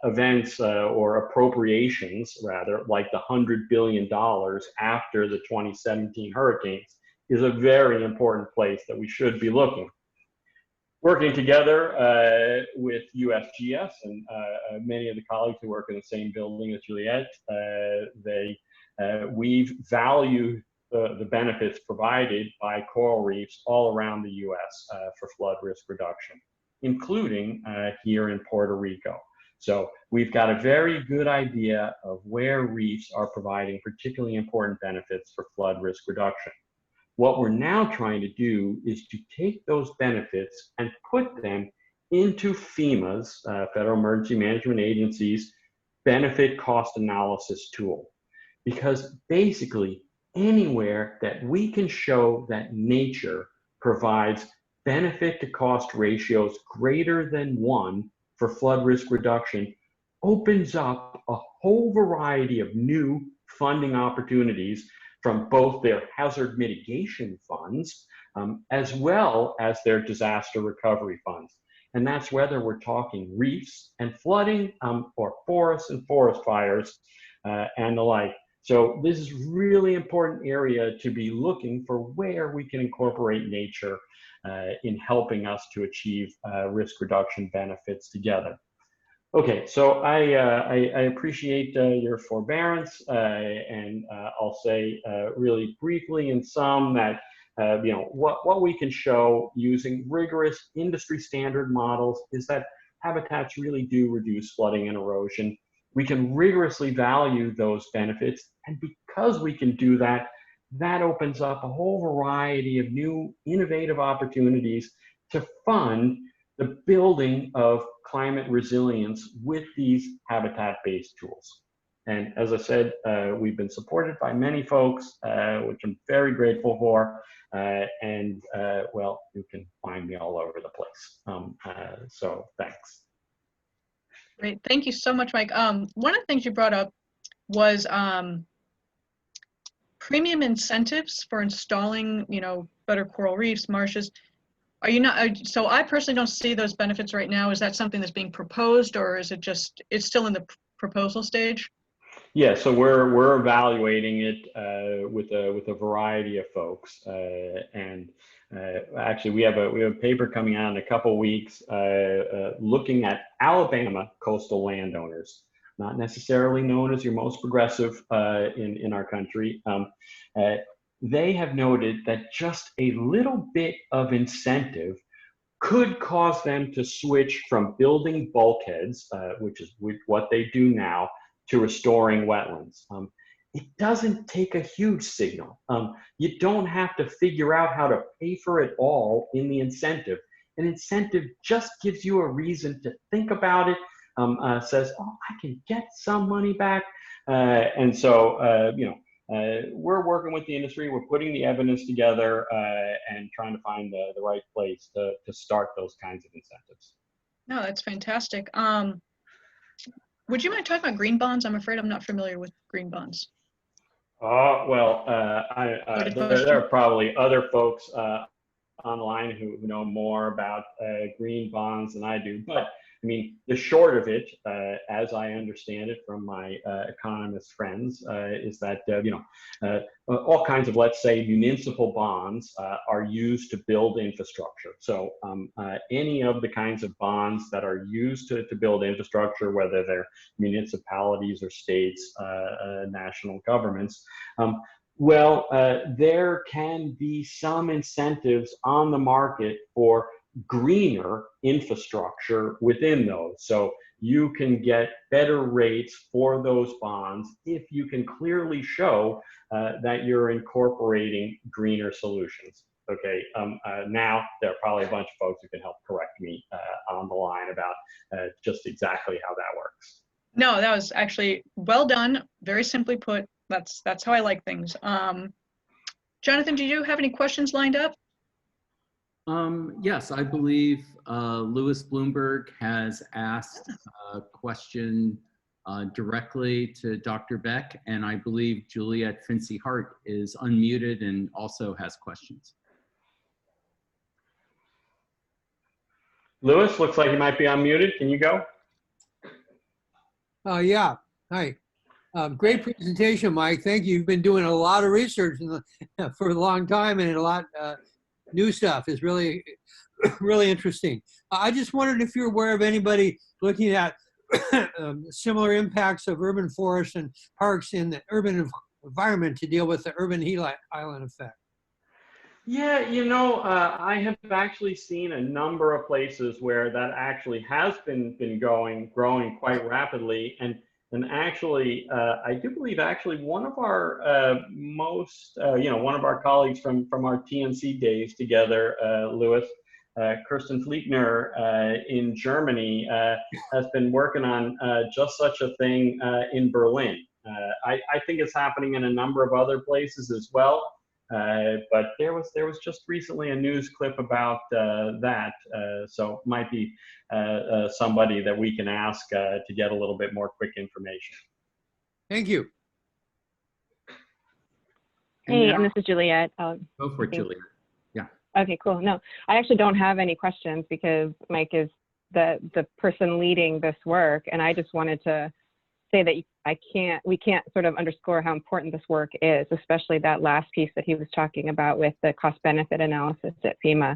S4: events or appropriations, rather, like the $100 billion after the 2017 hurricanes is a very important place that we should be looking. Working together with USGS and many of the colleagues who work in the same building as Juliet, we've valued the benefits provided by coral reefs all around the US for flood risk reduction, including here in Puerto Rico. So we've got a very good idea of where reefs are providing particularly important benefits for flood risk reduction. What we're now trying to do is to take those benefits and put them into FEMA's, Federal Emergency Management Agency's, benefit cost analysis tool. Because basically, anywhere that we can show that nature provides benefit to cost ratios greater than 1 for flood risk reduction opens up a whole variety of new funding opportunities from both their hazard mitigation funds as well as their disaster recovery funds. And that's whether we're talking reefs and flooding or forests and forest fires and the like. So this is really important area to be looking for where we can incorporate nature in helping us to achieve risk reduction benefits together. Okay, so I appreciate your forbearance, and I'll say really briefly in sum that what we can show using rigorous industry standard models is that habitats really do reduce flooding and erosion. We can rigorously value those benefits, and because we can do that, that opens up a whole variety of new innovative opportunities to fund the building of climate resilience with these habitat-based tools. And as I said, we've been supported by many folks, which I'm very grateful for. Well, you can find me all over the place. So thanks.
S3: Great, thank you so much, Mike. One of the things you brought up was premium incentives for installing, better coral reefs, marshes. Are you not, so I personally don't see those benefits right now. Is that something that's being proposed, or is it just, it's still in the proposal stage?
S4: Yeah, so we're evaluating it with a variety of folks, and actually we have a paper coming out in a couple weeks looking at Alabama coastal landowners, not necessarily known as your most progressive in our country. They have noted that just a little bit of incentive could cause them to switch from building bulkheads, which is what they do now, to restoring wetlands. It doesn't take a huge signal. You don't have to figure out how to pay for it all in the incentive. An incentive just gives you a reason to think about it, says, oh, I can get some money back. And so, we're working with the industry, we're putting the evidence together and trying to find the right place to start those kinds of incentives.
S3: No, that's fantastic. Would you mind talking about green bonds? I'm afraid I'm not familiar with green bonds.
S4: Well, there are probably other folks online who know more about green bonds than I do. But I mean, the short of it, as I understand it from my economist friends, is that all kinds of, let's say, municipal bonds are used to build infrastructure. So any of the kinds of bonds that are used to build infrastructure, whether they're municipalities or states, national governments, there can be some incentives on the market for greener infrastructure within those. So you can get better rates for those bonds if you can clearly show that you're incorporating greener solutions. Okay, now there are probably a bunch of folks who can help correct me on the line about just exactly how that works.
S3: No, that was actually well done. Very simply put, that's how I like things. Jonathan, do you have any questions lined up?
S2: Yes, I believe Louis Bloomberg has asked a question directly to Dr. Beck, and I believe Juliet Fincy-Hart is unmuted and also has questions.
S4: Louis, looks like you might be unmuted. Can you go?
S5: Yeah, hi. Great presentation, Mike. Thank you. You've been doing a lot of research for a long time, and a lot new stuff is really, really interesting. I just wondered if you're aware of anybody looking at similar impacts of urban forests and parks in the urban environment to deal with the urban heat island effect.
S4: Yeah, I have actually seen a number of places where that actually has been growing quite rapidly, and actually, I do believe actually one of our one of our colleagues from our TNC days together, Louis, Kirsten Fliegner in Germany, has been working on just such a thing in Berlin. I think it's happening in a number of other places as well. But there was just recently a news clip about that, so it might be somebody that we can ask to get a little bit more quick information.
S5: Thank you.
S6: Hey, and this is Juliet.
S2: Go for it, Juliet. Yeah.
S6: Okay, cool. No, I actually don't have any questions because Mike is the person leading this work, and I just wanted to say that we can't sort of underscore how important this work is, especially that last piece that he was talking about with the cost-benefit analysis at FEMA.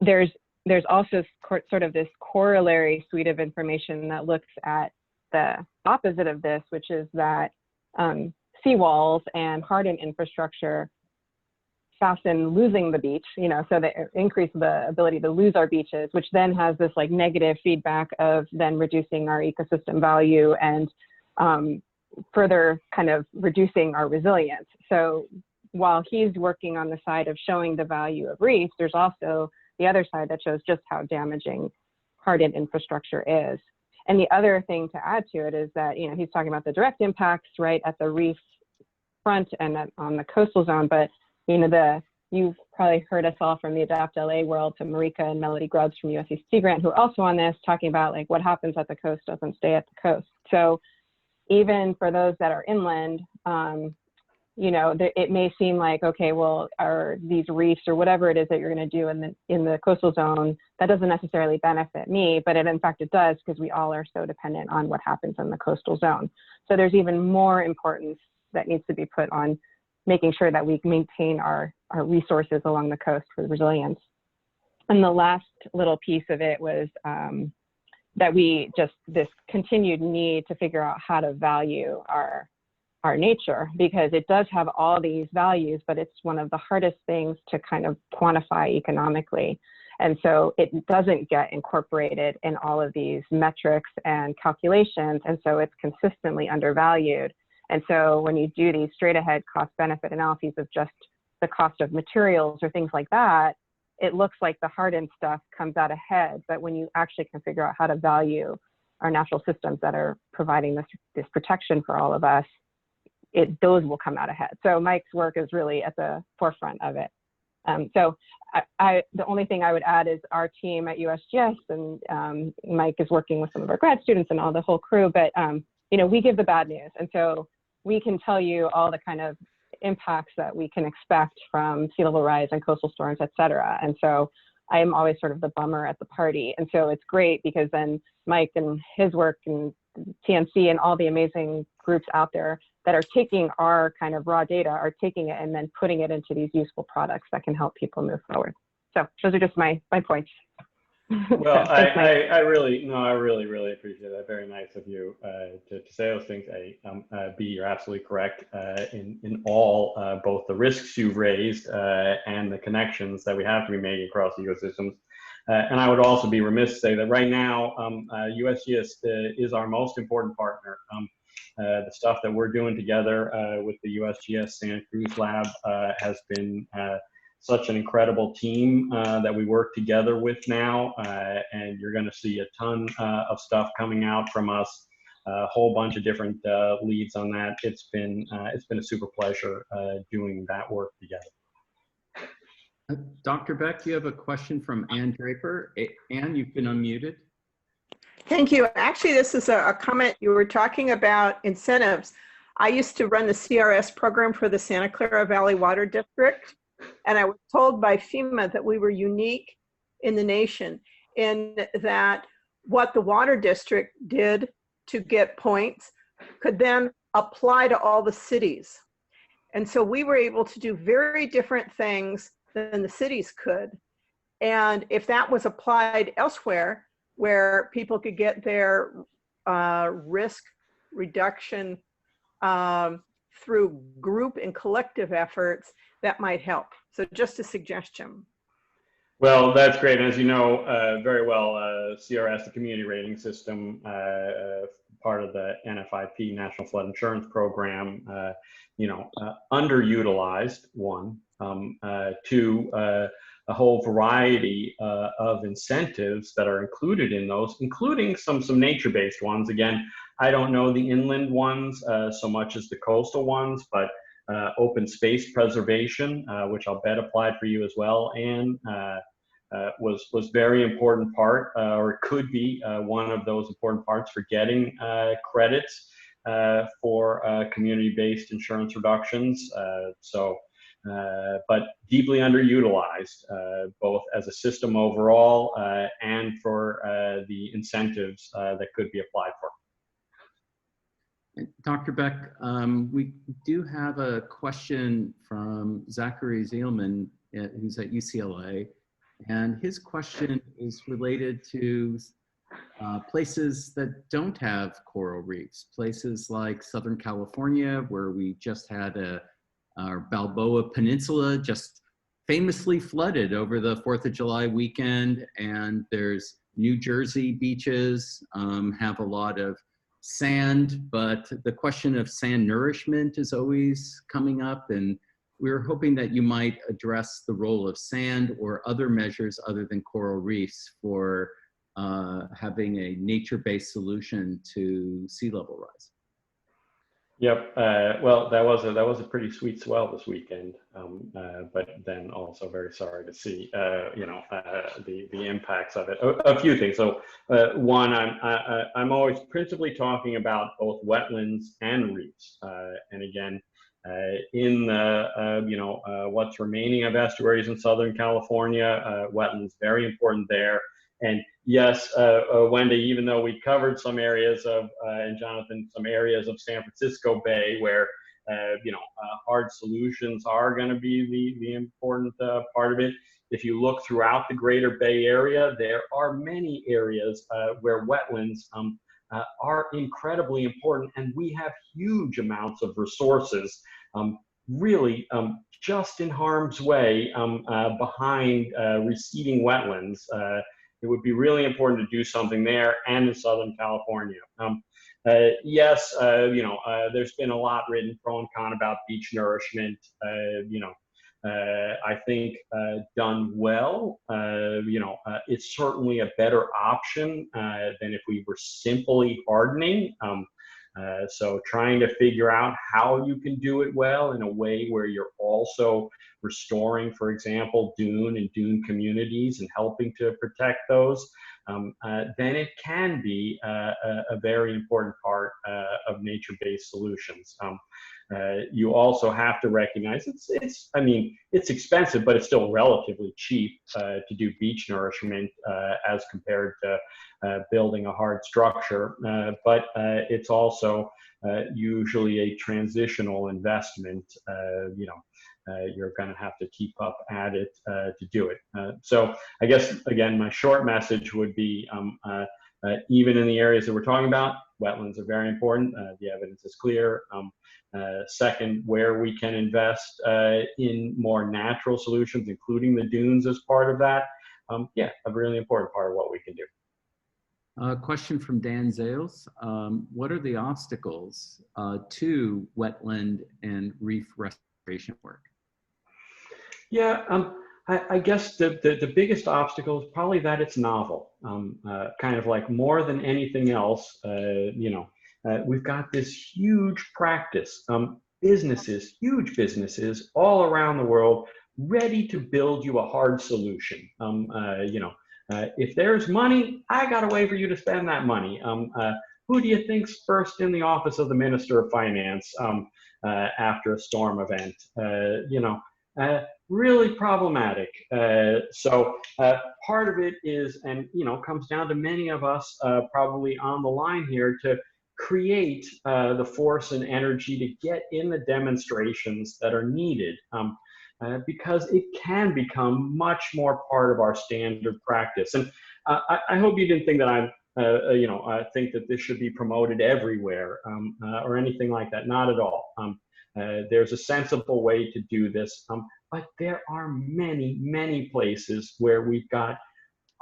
S6: There's also sort of this corollary suite of information that looks at the opposite of this, which is that seawalls and hardened infrastructure fasten losing the beach, so they increase the ability to lose our beaches, which then has this like negative feedback of then reducing our ecosystem value and further kind of reducing our resilience. So while he's working on the side of showing the value of reefs, there's also the other side that shows just how damaging hardened infrastructure is. And the other thing to add to it is that, he's talking about the direct impacts right at the reef front and on the coastal zone, but you've probably heard us all from the Adapt LA world to Marika and Melody Grubbs from USC Sea Grant, who are also on this, talking about like what happens at the coast doesn't stay at the coast. So even for those that are inland, you know, it may seem like, okay, well, are these reefs or whatever it is that you're going to do in the coastal zone, that doesn't necessarily benefit me, but in fact it does, because we all are so dependent on what happens in the coastal zone. So there's even more importance that needs to be put on making sure that we maintain our resources along the coast for the resilience. And the last little piece of it was that this continued need to figure out how to value our nature, because it does have all these values, but it's one of the hardest things to kind of quantify economically. And so it doesn't get incorporated in all of these metrics and calculations. And so it's consistently undervalued. And so when you do these straight ahead cost benefit analyses of just the cost of materials or things like that, it looks like the hardened stuff comes out ahead. But when you actually can figure out how to value our natural systems that are providing this protection for all of us, those will come out ahead. So Mike's work is really at the forefront of it. So the only thing I would add is our team at USGS, and Mike is working with some of our grad students and all the whole crew, but you know, we give the bad news. And so we can tell you all the kind of impacts that we can expect from sea level rise and coastal storms, et cetera. And so I am always sort of the bummer at the party. And so it's great because then Mike and his work and TNC and all the amazing groups out there that are taking our kind of raw data, are taking it and then putting it into these useful products that can help people move forward. So those are just my points.
S4: Well,
S6: so, thanks,
S4: I really appreciate that. Very nice of you to say those things. B, you're absolutely correct in all, both the risks you've raised and the connections that we have to be making across ecosystems. And I would also be remiss to say that right now, USGS is our most important partner. The stuff that we're doing together with the USGS Santa Cruz Lab has been such an incredible team that we work together with now, and you're going to see a ton of stuff coming out from us, a whole bunch of different leads on that. It's been a super pleasure doing that work together.
S2: Dr. Beck, you have a question from Ann Draper. Ann, you've been unmuted.
S7: Thank you. Actually, this is a comment. You were talking about incentives. I used to run the CRS program for the Santa Clara Valley Water District, and I was told by FEMA that we were unique in the nation in that what the water district did to get points could then apply to all the cities. And so we were able to do very different things than the cities could. And if that was applied elsewhere, where people could get their risk reduction through group and collective efforts, that might help. So just a suggestion.
S4: Well, that's great. As you know very well, CRS, the community rating system, part of the NFIP, National Flood Insurance Program, underutilized, one. Two, a whole variety of incentives that are included in those, including some nature-based ones. Again, I don't know the inland ones so much as the coastal ones, but open space preservation, which I'll bet applied for you as well, and was very important part, or could be one of those important parts for getting credits for community-based insurance reductions. But deeply underutilized, both as a system overall and for the incentives that could be applied for.
S2: Dr. Beck, we do have a question from Zachary Zielman, who's at UCLA, and his question is related to places that don't have coral reefs, places like Southern California, where we just had our Balboa Peninsula just famously flooded over the 4th of July weekend, and there's New Jersey beaches have a lot of sand, but the question of sand nourishment is always coming up, and we're hoping that you might address the role of sand or other measures other than coral reefs for having a nature-based solution to sea level rise.
S4: Yep. Well, that was a pretty sweet swell this weekend, but then also very sorry to see the impacts of it. A few things. So one, I'm always principally talking about both wetlands and reefs, and again, In the, what's remaining of estuaries in Southern California, wetlands, very important there. And yes, Wendy, even though we covered some areas of, and Jonathan, some areas of San Francisco Bay where, hard solutions are going to be the important part of it. If you look throughout the greater Bay Area, there are many areas where wetlands are incredibly important, and we have huge amounts of resources really just in harm's way behind receding wetlands. It would be really important to do something there and in Southern California. Yes, there's been a lot written pro and con about beach nourishment. I think done well, it's certainly a better option than if we were simply hardening. So trying to figure out how you can do it well in a way where you're also restoring, for example, dune and dune communities and helping to protect those, then it can be a very important part of nature-based solutions. You also have to recognize it's expensive, but it's still relatively cheap to do beach nourishment as compared to building a hard structure. But it's also usually a transitional investment. You're going to have to keep up at it to do it. So I guess, again, my short message would be even in the areas that we're talking about, wetlands are very important. The evidence is clear. Second, where we can invest in more natural solutions, including the dunes as part of that, a really important part of what we can do.
S2: Question from Dan Zales. What are the obstacles to wetland and reef restoration work?
S4: Yeah, I guess the biggest obstacle is probably that it's novel. Kind of like more than anything else, we've got this huge practice, huge businesses all around the world ready to build you a hard solution. If there's money, I got a way for you to spend that money. Who do you think's first in the office of the Minister of Finance after a storm event? Really problematic. So part of it is, and comes down to many of us probably on the line here to create the force and energy to get in the demonstrations that are needed. Because it can become much more part of our standard practice. And I hope you didn't think that I think that this should be promoted everywhere or anything like that. Not at all. There's a sensible way to do this, but there are many, many places where we've got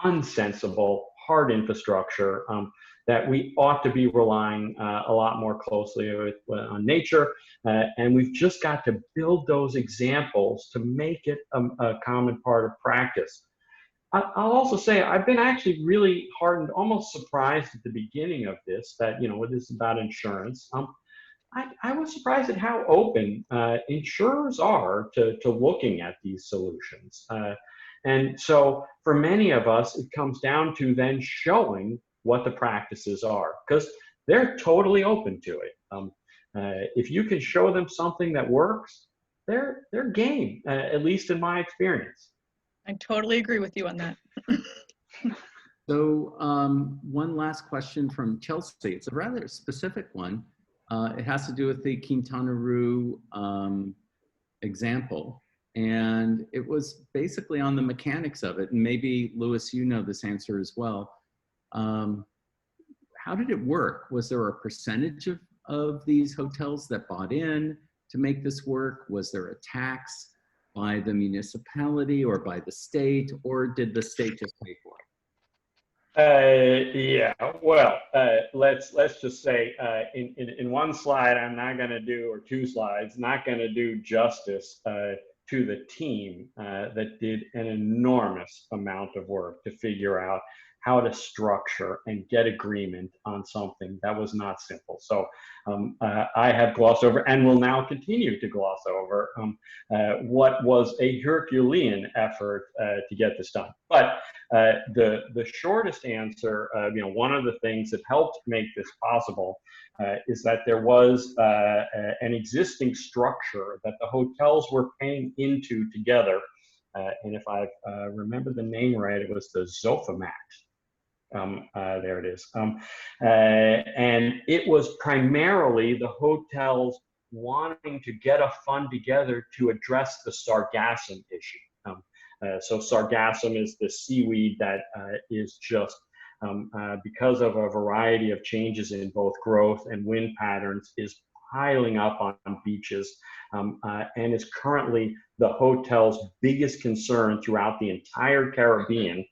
S4: unsensible, hard infrastructure that we ought to be relying a lot more closely on nature. And we've just got to build those examples to make it a common part of practice. I'll also say I've been actually really heartened, almost surprised at the beginning of this, that, it is about insurance. I was surprised at how open insurers are to looking at these solutions. And so for many of us, it comes down to then showing what the practices are, because they're totally open to it. If you can show them something that works, they're game, at least in my experience.
S3: I totally agree with you on that.
S2: So one last question from Chelsea. It's a rather specific one. It has to do with the Quintana Roo example. And it was basically on the mechanics of it. And maybe, Louis, you know this answer as well. How did it work? Was there a percentage of these hotels that bought in to make this work? Was there a tax by the municipality or by the state, or did the state just pay for it?
S4: Yeah, well, let's just say in one slide, I'm not going to do, or two slides, not going to do justice to the team that did an enormous amount of work to figure out how to structure and get agreement on something that was not simple. So I have glossed over and will now continue to gloss over what was a Herculean effort to get this done. But the shortest answer, one of the things that helped make this possible is that there was an existing structure that the hotels were paying into together. And if I remember the name right, it was the Zofamat. There it is. And it was primarily the hotels wanting to get a fund together to address the sargassum issue. So sargassum is the seaweed that is just, because of a variety of changes in both growth and wind patterns, is piling up on beaches and is currently the hotel's biggest concern throughout the entire Caribbean.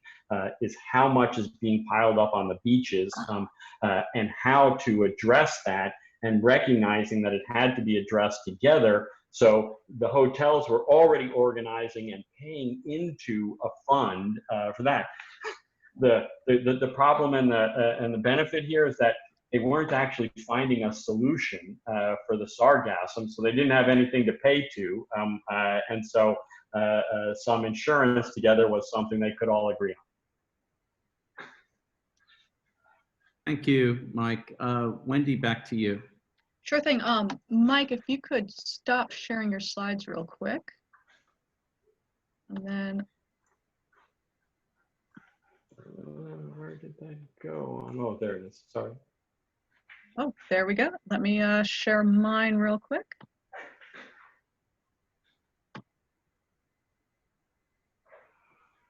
S4: Is how much is being piled up on the beaches and how to address that, and recognizing that it had to be addressed together. So the hotels were already organizing and paying into a fund for that. The problem and the benefit here is that they weren't actually finding a solution for the sargassum, so they didn't have anything to pay to, and so some insurance together was something they could all agree on.
S2: Thank you, Mike. Wendy, back to you.
S3: Sure thing. Mike, if you could stop sharing your slides real quick. And then.
S4: Where did that go? Oh, there it is. Sorry.
S3: Oh, there we go. Let me share mine real quick.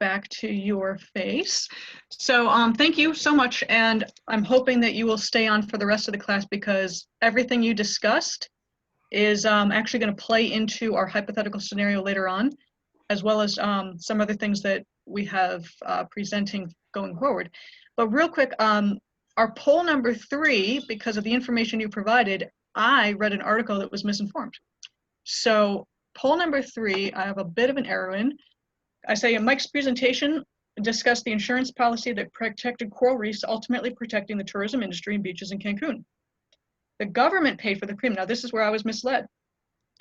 S3: Back to your face. So thank you so much, and I'm hoping that you will stay on for the rest of the class, because everything you discussed is actually going to play into our hypothetical scenario later on, as well as some other things that we have presenting going forward. But real quick, our poll number 3, because of the information you provided, I read an article that was misinformed. So poll number 3, I have a bit of an error in. I say in Mike's presentation discussed the insurance policy that protected coral reefs, ultimately protecting the tourism industry and beaches in Cancun. The government paid for the premium. Now this is where I was misled.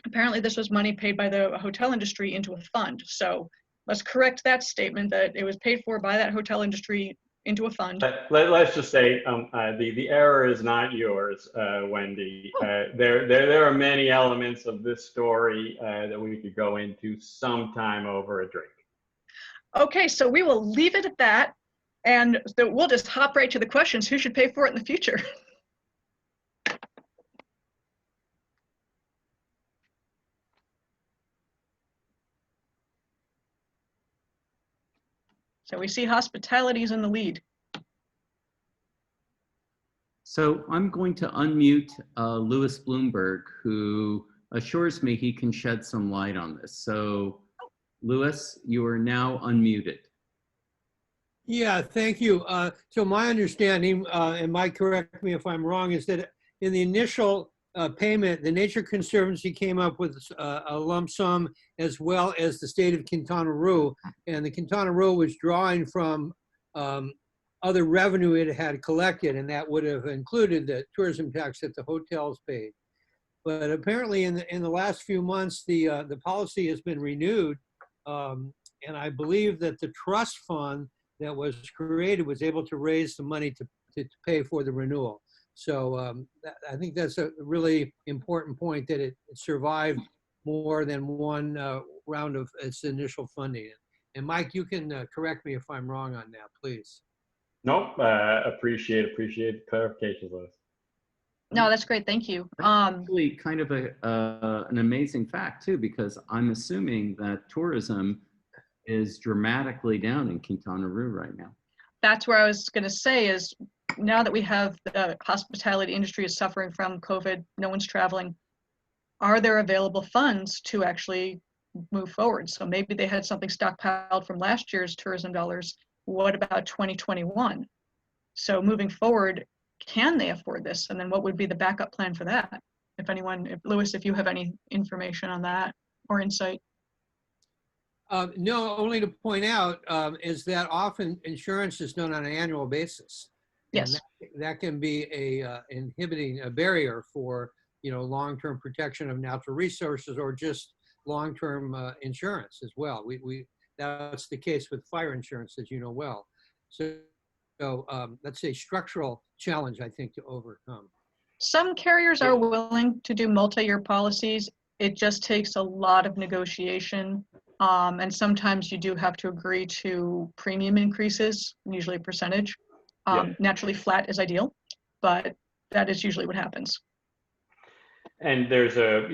S3: Apparently this was money paid by the hotel industry into a fund. So let's correct that statement that it was paid for by that hotel industry into a fund.
S4: Let's just say the error is not yours, Wendy. There are many elements of this story that we could go into sometime over a drink.
S3: Okay, so we will leave it at that, and so we'll just hop right to the questions. Who should pay for it in the future? So we see hospitality's in the lead.
S2: So I'm going to unmute Louis Bloomberg, who assures me he can shed some light on this. So Louis, you are now unmuted.
S5: Yeah, thank you. So my understanding, and Mike, correct me if I'm wrong, is that in the initial payment, the Nature Conservancy came up with a lump sum, as well as the state of Quintana Roo. And the Quintana Roo was drawing from other revenue it had collected, and that would have included the tourism tax that the hotels paid. But apparently in the last few months, the policy has been renewed. And I believe that the trust fund that was created was able to raise some money to pay for the renewal. So I think that's a really important point, that it survived more than one round of its initial funding. And Mike, you can correct me if I'm wrong on that, please.
S4: Nope, appreciate the clarification, Louis.
S3: No, that's great, thank you.
S2: Really kind of an amazing fact too, because I'm assuming that tourism is dramatically down in Quintana Roo right now.
S3: That's where I was gonna say is, now that we have the hospitality industry is suffering from COVID, no one's traveling, are there available funds to actually move forward? So maybe they had something stockpiled from last year's tourism dollars. What about 2021? So moving forward, can they afford this? And then what would be the backup plan for that? If anyone, Louis, if you have any information on that or insight.
S5: No, only to point out is that often insurance is done on an annual basis.
S3: Yes.
S5: And that can be a barrier for, long-term protection of natural resources or just long-term insurance as well. That's the case with fire insurance, as you know well. So that's a structural challenge, I think, to overcome.
S3: Some carriers are willing to do multi-year policies. It just takes a lot of negotiation. And sometimes you do have to agree to premium increases, usually a percentage. Naturally flat is ideal, but that is usually what happens.
S4: And there's a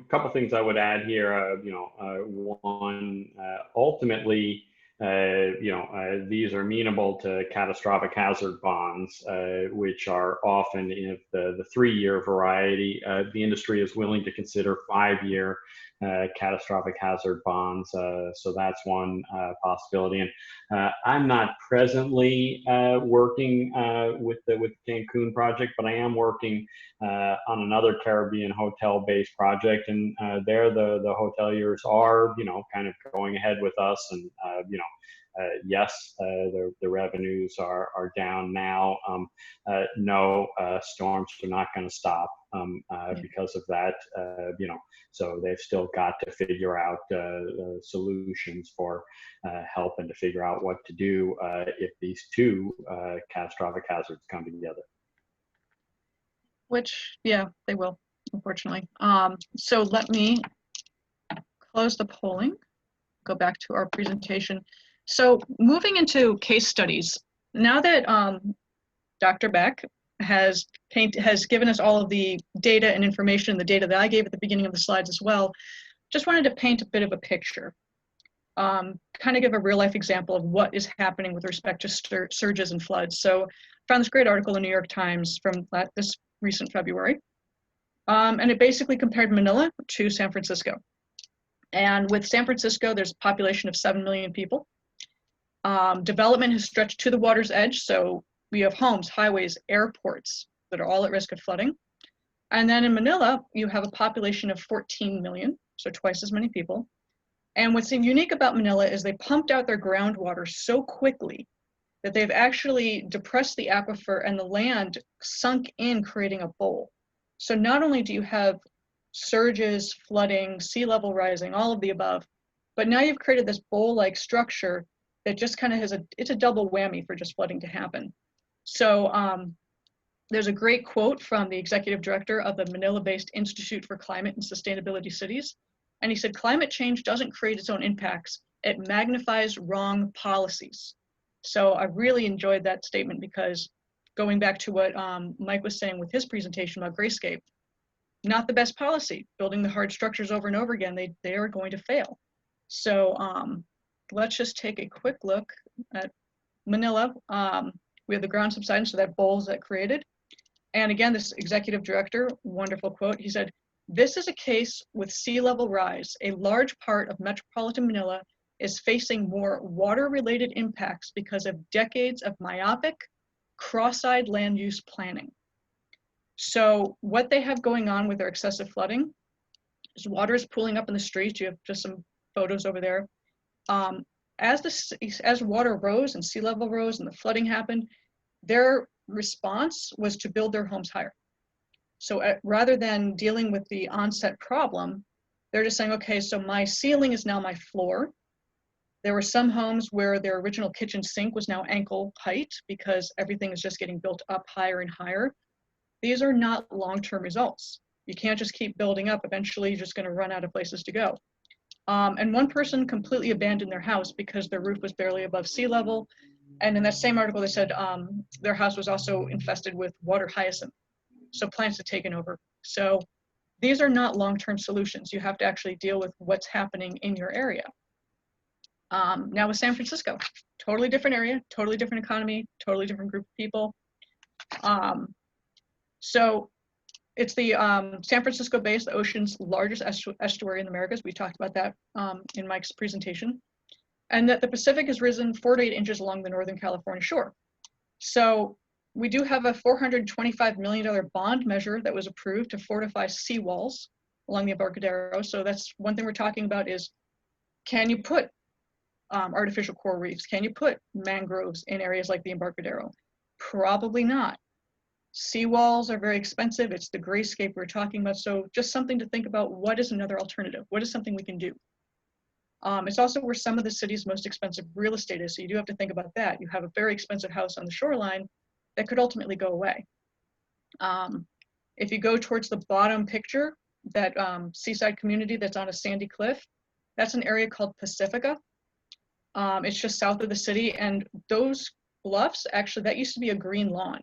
S4: couple things I would add here. One, ultimately, these are amenable to catastrophic hazard bonds, which are often, if the 3-year variety, the industry is willing to consider 5-year catastrophic hazard bonds. So that's one possibility. And I'm not presently working with the Cancun project, but I am working on another Caribbean hotel-based project, and there the hoteliers are, kind of going ahead with us, and yes, the revenues are down now. No, storms are not going to stop because of that. So they've still got to figure out solutions for help and to figure out what to do if these two catastrophic hazards come together.
S3: Which, yeah, they will, unfortunately. So let me close the polling, go back to our presentation. So moving into case studies, now that Dr. Beck has given us all of the data and information, the data that I gave at the beginning of the slides as well, just wanted to paint a bit of a picture. Kind of give a real life example of what is happening with respect to surges and floods. So I found this great article in the New York Times from this recent February. And it basically compared Manila to San Francisco. And with San Francisco, there's a population of 7 million people. Development has stretched to the water's edge. So we have homes, highways, airports that are all at risk of flooding. And then in Manila, you have a population of 14 million, so twice as many people. And what's unique about Manila is they pumped out their groundwater so quickly that they've actually depressed the aquifer and the land sunk in, creating a bowl. So not only do you have surges, flooding, sea level rising, all of the above, but now you've created this bowl-like structure that just kind of it's a double whammy for just flooding to happen. So there's a great quote from the executive director of the Manila-based Institute for Climate and Sustainability Cities. And he said, "Climate change doesn't create its own impacts, it magnifies wrong policies." So I really enjoyed that statement, because going back to what Mike was saying with his presentation about Grayscape, not the best policy. Building the hard structures over and over again, they are going to fail. So let's just take a quick look at Manila. We have the ground subsidence, so that bowl that created. And again, this executive director, wonderful quote, he said, "This is a case with sea level rise. A large part of metropolitan Manila is facing more water-related impacts because of decades of myopic, cross-eyed land use planning." So what they have going on with their excessive flooding is water is pooling up in the streets. You have just some photos over there. As water rose and sea level rose and the flooding happened, their response was to build their homes higher. So rather than dealing with the onset problem, they're just saying, okay, so my ceiling is now my floor. There were some homes where their original kitchen sink was now ankle height because everything is just getting built up higher and higher. These are not long-term results. You can't just keep building up. Eventually, you're just going to run out of places to go. And one person completely abandoned their house because their roof was barely above sea level. And in that same article, they said their house was also infested with water hyacinth. So plants had taken over. So these are not long-term solutions. You have to actually deal with what's happening in your area. Now with San Francisco, totally different area, totally different economy, totally different group of people. So it's the San Francisco Bay is the ocean's largest estuary in the Americas. We talked about that in Mike's presentation. And that the Pacific has risen 4 to 8 inches along the Northern California shore. So we do have a $425 million bond measure that was approved to fortify seawalls along the Embarcadero. So that's one thing we're talking about is, can you put artificial coral reefs? Can you put mangroves in areas like the Embarcadero? Probably not. Seawalls are very expensive. It's the grayscape we're talking about. So just something to think about. What is another alternative? What is something we can do? It's also where some of the city's most expensive real estate is. So you do have to think about that. You have a very expensive house on the shoreline that could ultimately go away. If you go towards the bottom picture, that seaside community that's on a sandy cliff, that's an area called Pacifica. It's just south of the city, and those bluffs, actually, that used to be a green lawn.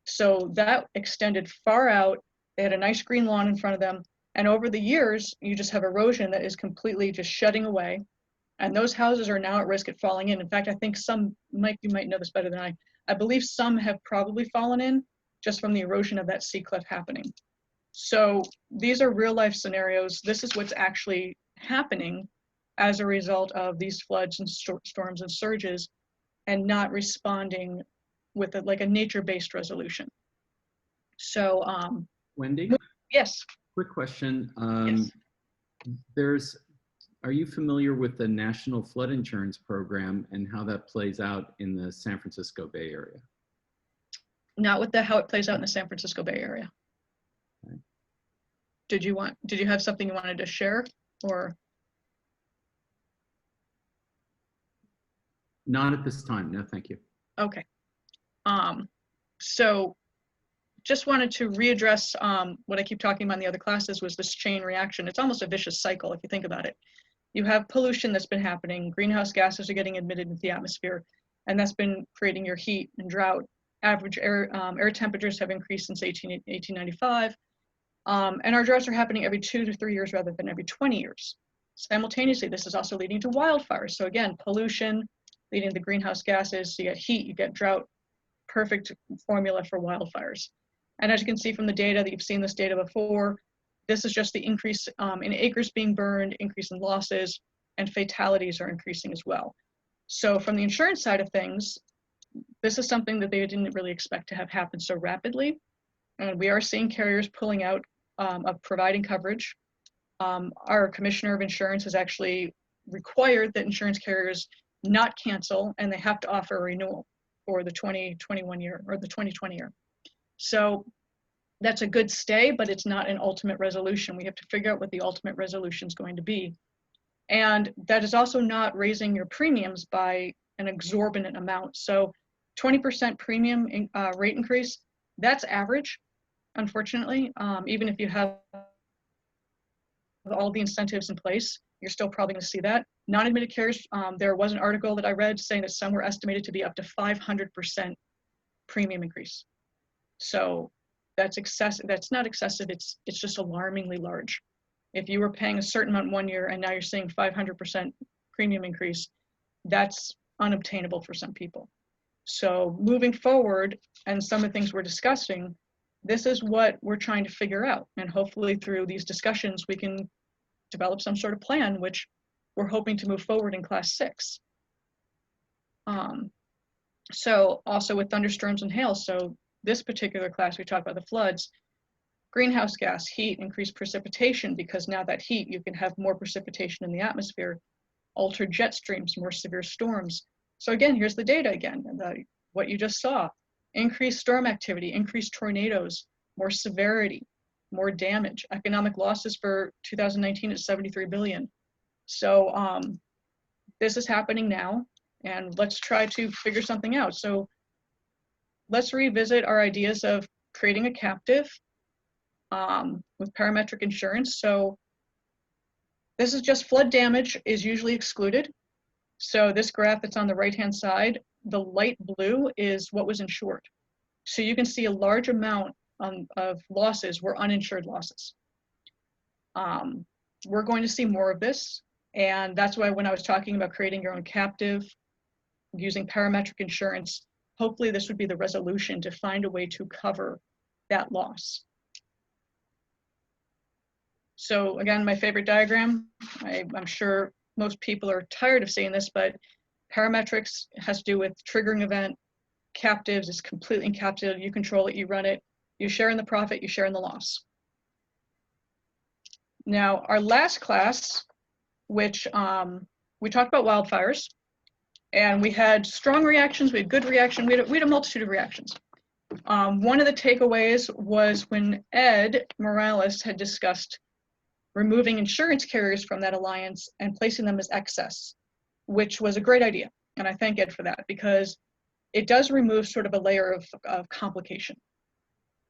S3: So that extended far out. They had a nice green lawn in front of them. And over the years, you just have erosion that is completely just shedding away. And those houses are now at risk of falling in. In fact, I think some, Mike, you might know this better than I believe some have probably fallen in just from the erosion of that sea cliff happening. So these are real life scenarios. This is what's actually happening as a result of these floods and storms and surges, and not responding with like a nature-based resolution. So,
S2: Wendy?
S3: Yes.
S2: Quick question.
S3: Yes.
S2: Are you familiar with the National Flood Insurance Program and how that plays out in the San Francisco Bay Area?
S3: Not with how it plays out in the San Francisco Bay Area.
S2: Okay.
S3: Did you have something you wanted to share, or?
S2: Not at this time, no, thank you.
S3: Okay. So just wanted to readdress what I keep talking about in the other classes, was this chain reaction. It's almost a vicious cycle if you think about it. You have pollution that's been happening, greenhouse gases are getting admitted into the atmosphere, and that's been creating your heat and drought. Average air temperatures have increased since 1895, and our droughts are happening every 2 to 3 years rather than every 20 years. Simultaneously, this is also leading to wildfires. So again, pollution leading to greenhouse gases, you get heat, you get drought, perfect formula for wildfires. And as you can see from the data, that you've seen this data before, this is just the increase in acres being burned, increase in losses, and fatalities are increasing as well. So from the insurance side of things, this is something that they didn't really expect to have happen so rapidly. And we are seeing carriers pulling out of providing coverage. Our commissioner of insurance has actually required that insurance carriers not cancel, and they have to offer a renewal for the 2021 year or the 2020 year. So that's a good stay, but it's not an ultimate resolution. We have to figure out what the ultimate resolution is going to be. And that is also not raising your premiums by an exorbitant amount. So 20% premium rate increase, that's average, unfortunately. Even if you have all the incentives in place, you're still probably going to see that. Non-admitted carriers, there was an article that I read saying that some were estimated to be up to 500% premium increase. So that's excessive. That's not excessive. It's just alarmingly large. If you were paying a certain amount one year and now you're seeing 500% premium increase, that's unobtainable for some people. So moving forward, and some of the things we're discussing, this is what we're trying to figure out. And hopefully through these discussions, we can develop some sort of plan, which we're hoping to move forward in class 6. So also with thunderstorms and hail. So this particular class, we talk about the floods, greenhouse gas, heat, increased precipitation, because now that heat, you can have more precipitation in the atmosphere, altered jet streams, more severe storms. So again, here's the data again, what you just saw, increased storm activity, increased tornadoes, more severity, more damage, economic losses for 2019 is 73 billion. So this is happening now, and let's try to figure something out. So let's revisit our ideas of creating a captive with parametric insurance. So this is just flood damage is usually excluded. So this graph that's on the right-hand side, the light blue is what was insured. So you can see a large amount of losses were uninsured losses. We're going to see more of this. And that's why when I was talking about creating your own captive, using parametric insurance, hopefully this would be the resolution to find a way to cover that loss. So again, my favorite diagram, I'm sure most people are tired of seeing this, but parametrics has to do with triggering event. Captives is completely encapsulated. You control it, you run it, you share in the profit, you share in the loss. Now, our last class, which we talked about wildfires, and we had strong reactions, we had good reaction, we had a multitude of reactions. One of the takeaways was when Ed Morales had discussed removing insurance carriers from that alliance and placing them as excess, which was a great idea. And I thank Ed for that, because it does remove sort of a layer of complication.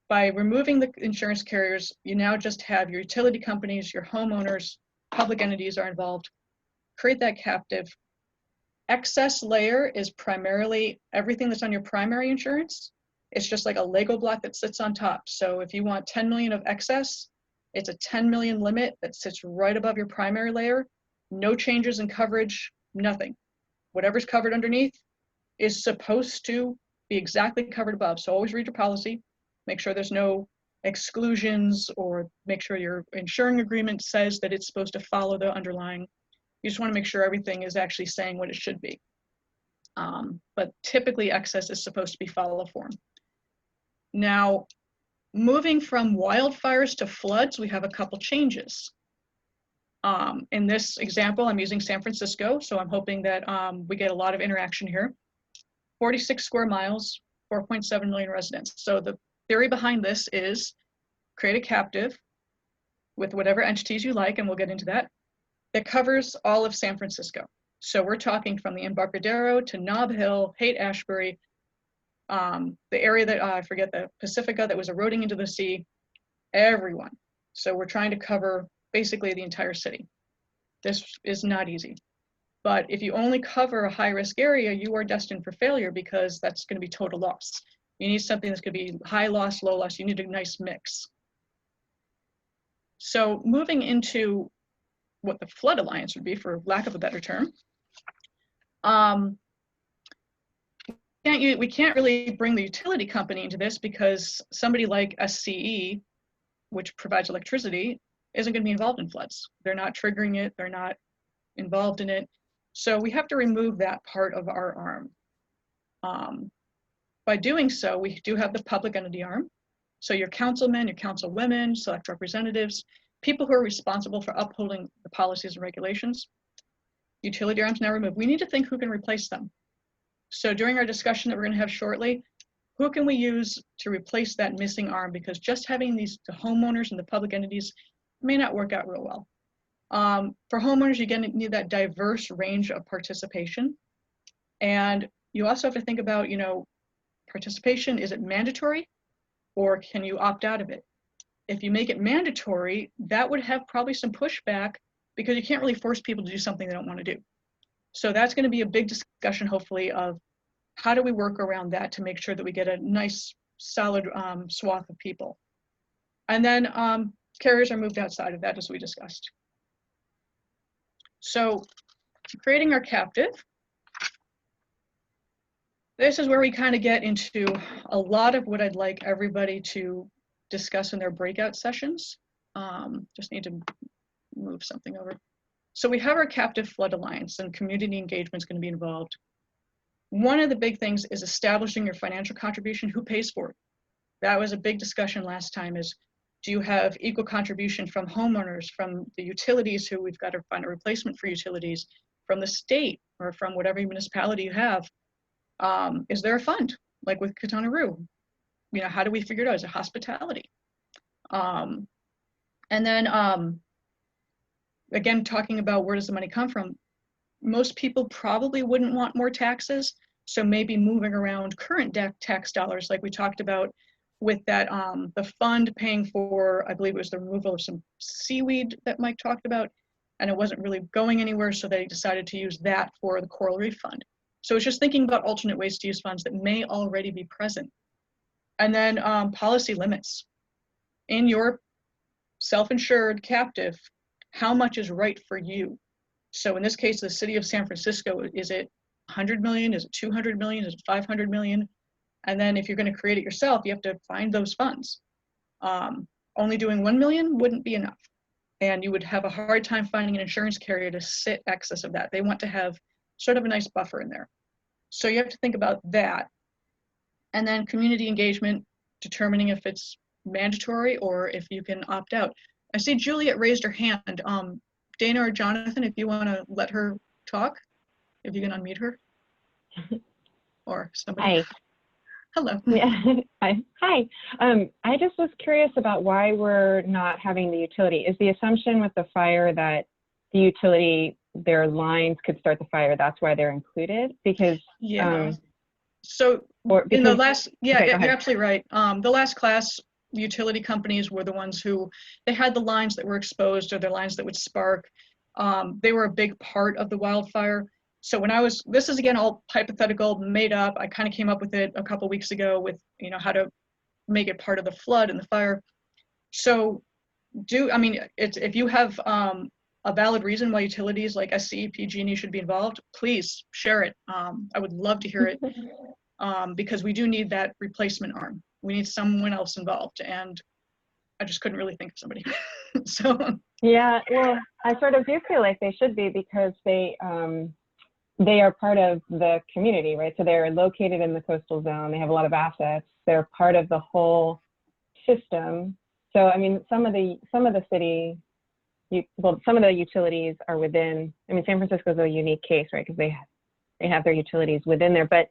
S3: By removing the insurance carriers, you now just have your utility companies, your homeowners, public entities are involved. Create that captive. Excess layer is primarily everything that's on your primary insurance. It's just like a Lego block that sits on top. So if you want 10 million of excess, it's a 10 million limit that sits right above your primary layer. No changes in coverage, nothing. Whatever's covered underneath is supposed to be exactly covered above. So always read your policy, make sure there's no exclusions, or make sure your insuring agreement says that it's supposed to follow the underlying. You just want to make sure everything is actually saying what it should be. But typically excess is supposed to be follow form. Now, moving from wildfires to floods, we have a couple changes. In this example, I'm using San Francisco, so I'm hoping that we get a lot of interaction here. 46 square miles, 4.7 million residents. So the theory behind this is create a captive with whatever entities you like, and we'll get into that, that covers all of San Francisco. So we're talking from the Embarcadero to Nob Hill, Haight-Ashbury, the area that, I forget, the Pacifica that was eroding into the sea, everyone. So we're trying to cover basically the entire city. This is not easy. But if you only cover a high-risk area, you are destined for failure, because that's going to be total loss. You need something that's going to be high loss, low loss. You need a nice mix. So moving into what the Flood Alliance would be, for lack of a better term, we can't really bring the utility company into this, because somebody like SCE, which provides electricity, isn't going to be involved in floods. They're not triggering it. They're not involved in it. So we have to remove that part of our arm. By doing so, we do have the public entity arm. So your councilmen, your councilwomen, select representatives, people who are responsible for upholding the policies and regulations. Utility arms now removed. We need to think who can replace them. So during our discussion that we're going to have shortly, who can we use to replace that missing arm? Because just having the homeowners and the public entities may not work out real well. For homeowners, you're going to need that diverse range of participation. And you also have to think about, participation, is it mandatory, or can you opt out of it? If you make it mandatory, that would have probably some pushback, because you can't really force people to do something they don't want to do. So that's going to be a big discussion, hopefully, of how do we work around that to make sure that we get a nice, solid swath of people. And then carriers are moved outside of that, as we discussed. So creating our captive, this is where we kind of get into a lot of what I'd like everybody to discuss in their breakout sessions. Just need to move something over. So we have our captive flood alliance, and community engagement is going to be involved. One of the big things is establishing your financial contribution. Who pays for it? That was a big discussion last time, is do you have equal contribution from homeowners, from the utilities, who we've got to find a replacement for utilities, from the state, or from whatever municipality you have? Is there a fund, like with Katana Roo? How do we figure it out? Is it hospitality? And then, again, talking about where does the money come from? Most people probably wouldn't want more taxes, so maybe moving around current tax dollars, like we talked about with that, the fund paying for, I believe it was the removal of some seaweed that Mike talked about, and it wasn't really going anywhere, so they decided to use that for the Coral Reef Fund. So it's just thinking about alternate ways to use funds that may already be present. And then policy limits. In your self-insured captive, how much is right for you? So in this case, the city of San Francisco, is it 100 million? Is it 200 million? Is it 500 million? And then if you're going to create it yourself, you have to find those funds. Only doing 1 million wouldn't be enough. And you would have a hard time finding an insurance carrier to sit excess of that. They want to have sort of a nice buffer in there. So you have to think about that. And then community engagement, determining if it's mandatory or if you can opt out. I see Juliet raised her hand. Dana or Jonathan, if you want to let her talk, if you can unmute her. Or somebody.
S6: Hi.
S3: Hello.
S6: Yeah. Hi. I just was curious about why we're not having the utility. Is the assumption with the fire that the utility, their lines could start the fire, that's why they're included? Because
S3: Yeah. So
S6: or
S3: in the
S6: because,
S3: last, yeah,
S6: okay, go
S3: you're
S6: ahead.
S3: absolutely right. The last class, the utility companies were the ones who, they had the lines that were exposed or the lines that would spark. They were a big part of the wildfire. So when I was, this is again all hypothetical, made up. I kind of came up with it a couple weeks ago with, you know, how to make it part of the flood and the fire. So I mean, if you have a valid reason why utilities like SCE, PG&E should be involved, please share it. I would love to hear it because we do need that replacement arm. We need someone else involved, and I just couldn't really think of somebody. So
S6: Yeah, well, I sort of do feel like they should be because they are part of the community, right? So they're located in the coastal zone. They have a lot of assets. They're part of the whole system. So I mean, some of the city, some of the utilities are within. I mean, San Francisco is a unique case, right? Because they have their utilities within there. But